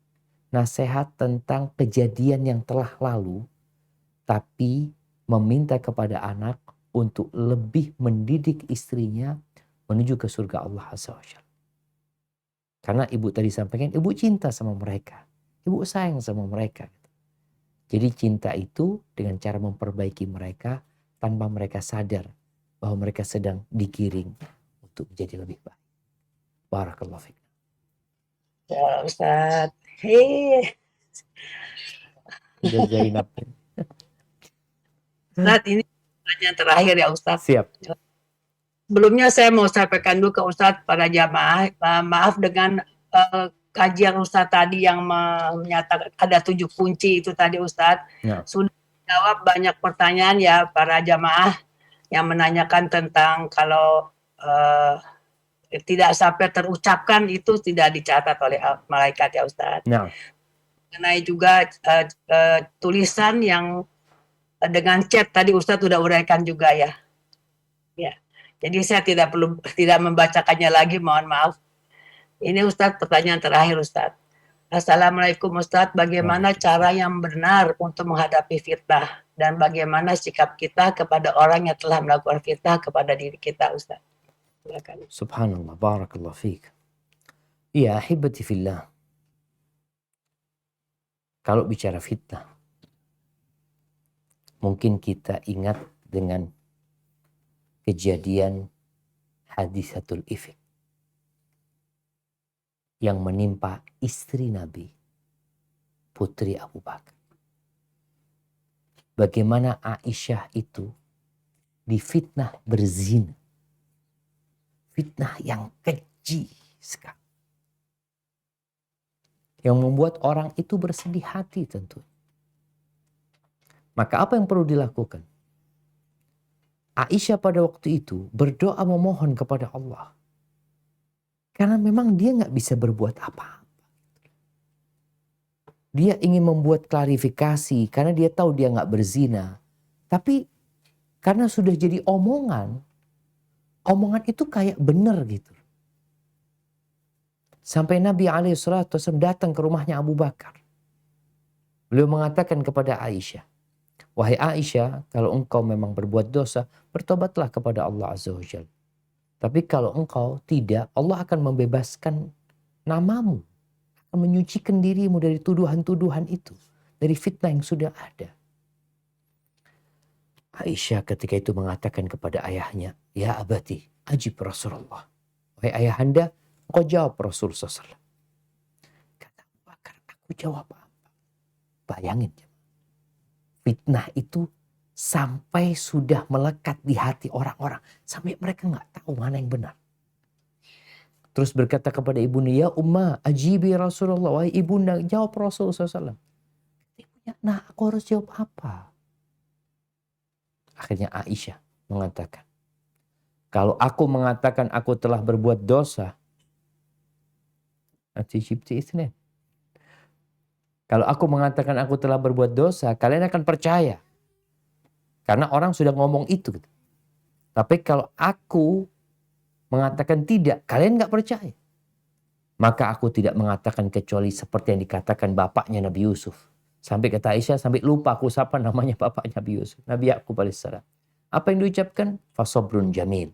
[SPEAKER 3] nasihat tentang kejadian yang telah lalu, tapi meminta kepada anak untuk lebih mendidik istrinya menuju ke surga Allah Azza wa Jalla. Karena ibu tadi sampaikan, ibu cinta sama mereka. Ibu sayang sama mereka. Jadi cinta itu dengan cara memperbaiki mereka tanpa mereka sadar bahwa mereka sedang digiring untuk menjadi lebih baik. Barakallahu fiik.
[SPEAKER 2] Ya Ustaz. Hei,
[SPEAKER 3] Udah Zainab.
[SPEAKER 2] Ustaz, ini pertanyaan terakhir ya Ustaz.
[SPEAKER 3] Siap.
[SPEAKER 2] Sebelumnya saya mau sampaikan dulu ke Ustadz para jamaah, maaf dengan kajian Ustadz tadi yang menyatakan ada 7 kunci itu tadi Ustadz.
[SPEAKER 3] Ya.
[SPEAKER 2] Sudah jawab banyak pertanyaan ya para jamaah yang menanyakan tentang kalau tidak sampai terucapkan itu tidak dicatat oleh malaikat ya Ustadz.
[SPEAKER 3] Nah,
[SPEAKER 2] Mengenai juga tulisan yang dengan chat tadi Ustadz sudah uraikan juga ya. Ya. Jadi saya tidak membacakannya lagi, mohon maaf. Ini Ustadz pertanyaan terakhir Ustadz. Assalamualaikum Ustadz, bagaimana cara yang benar untuk menghadapi fitnah dan bagaimana sikap kita kepada orang yang telah melakukan fitnah kepada diri kita Ustadz? Silakan.
[SPEAKER 3] subhanallah, barakallahu fiik. Ya, ahibati fillah. Kalau bicara fitnah, mungkin kita ingat dengan kejadian hadisatul ifk yang menimpa istri Nabi, putri Abu Bakar. Bagaimana Aisyah itu difitnah berzina. Fitnah yang keji sekali. Yang membuat orang itu bersedih hati tentu. Maka apa yang perlu dilakukan? Aisyah pada waktu itu berdoa memohon kepada Allah. Karena memang dia nggak bisa berbuat apa-apa. Dia ingin membuat klarifikasi karena dia tahu dia nggak berzina. Tapi karena sudah jadi omongan itu kayak benar gitu. Sampai Nabi SAW datang ke rumahnya Abu Bakar. Beliau mengatakan kepada Aisyah, wahai Aisyah, kalau engkau memang berbuat dosa, bertobatlah kepada Allah Azza wa Jalla. Tapi kalau engkau tidak, Allah akan membebaskan namamu. Akan menyucikan dirimu dari tuduhan-tuduhan itu. Dari fitnah yang sudah ada. Aisyah ketika itu mengatakan kepada ayahnya, ya abati, ajib Rasulullah. Wahai ayahanda, engkau jawab Rasulullah SAW. Kata Abu Bakar, aku jawab apa? Bayangin. Fitnah itu sampai sudah melekat di hati orang-orang. Sampai mereka nggak tahu mana yang benar. Terus berkata kepada ibunda, ya Umma, ajibi Rasulullah. Wahai ibunda, jawab Rasulullah SAW. Ibunya, nah aku harus jawab apa? Akhirnya Aisyah mengatakan, kalau aku mengatakan aku telah berbuat dosa, kalau aku mengatakan aku telah berbuat dosa, kalian akan percaya. Karena orang sudah ngomong itu. Tapi kalau aku mengatakan tidak, kalian gak percaya. Maka aku tidak mengatakan kecuali seperti yang dikatakan bapaknya Nabi Yusuf. Sampai kata Aisyah, sampai lupa aku siapa namanya bapak Nabi Yusuf. Nabi Ya'qub alaihissalam. Apa yang diucapkan? Fasobrun jamil.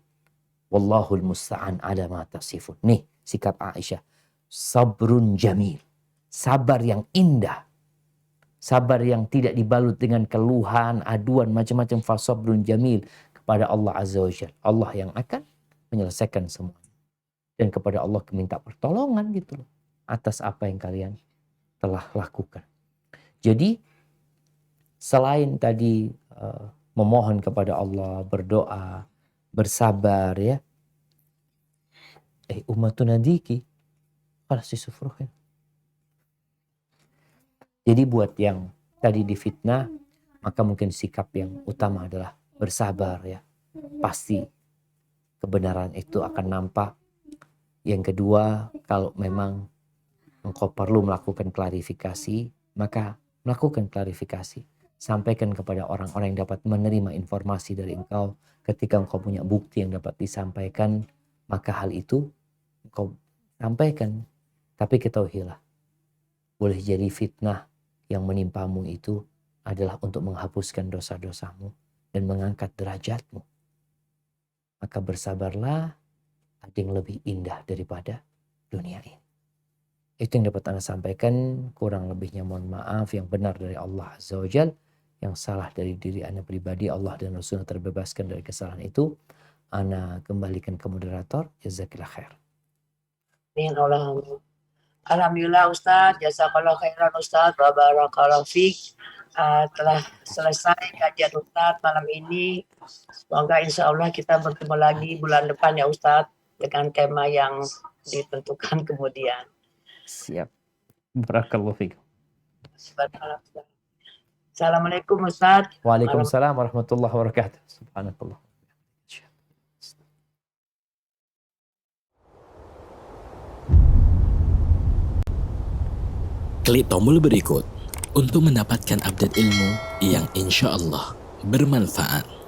[SPEAKER 3] Wallahul musta'an ala ma tasifun. Nih sikap Aisyah. Sabrun jamil. Sabar yang indah. Sabar yang tidak dibalut dengan keluhan, aduan, macam-macam. Fasobrun jamil. Kepada Allah Azza wa Jalla. Allah yang akan menyelesaikan semua. Dan kepada Allah minta pertolongan gitu loh. Atas apa yang kalian telah lakukan. Jadi selain tadi memohon kepada Allah, berdoa, bersabar ya. Ummatun nadiki. Jadi buat yang tadi difitnah, maka mungkin sikap yang utama adalah bersabar ya. Pasti kebenaran itu akan nampak. Yang kedua, kalau memang engkau perlu melakukan klarifikasi, maka melakukan klarifikasi. Sampaikan kepada orang-orang yang dapat menerima informasi dari engkau. Ketika engkau punya bukti yang dapat disampaikan, maka hal itu engkau sampaikan. Tapi ketahuilah, boleh jadi fitnah yang menimpamu itu adalah untuk menghapuskan dosa-dosamu dan mengangkat derajatmu. Maka bersabarlah, ada yang lebih indah daripada dunia ini. Itu yang dapat Anda sampaikan, kurang lebihnya mohon maaf, yang benar dari Allah Azza wa Jal, yang salah dari diri Anda pribadi, Allah dan Rasulnya terbebaskan dari kesalahan itu. Anda kembalikan ke moderator, jazakillah khair.
[SPEAKER 2] Amin. Alhamdulillah Ustadz, jazakallah khairan Ustadz, wa barakallahu fiik. Telah selesai kajian Ustadz malam ini. Semoga insya Allah kita bertemu lagi bulan depan ya Ustadz, dengan tema yang ditentukan kemudian.
[SPEAKER 3] Siap. Barakallahu fikum.
[SPEAKER 2] Assalamualaikum Ustadz.
[SPEAKER 3] Waalaikumsalam warahmatullahi wabarakatuh. Subhanallah.
[SPEAKER 1] Klik tombol berikut untuk mendapatkan update ilmu yang insya Allah bermanfaat.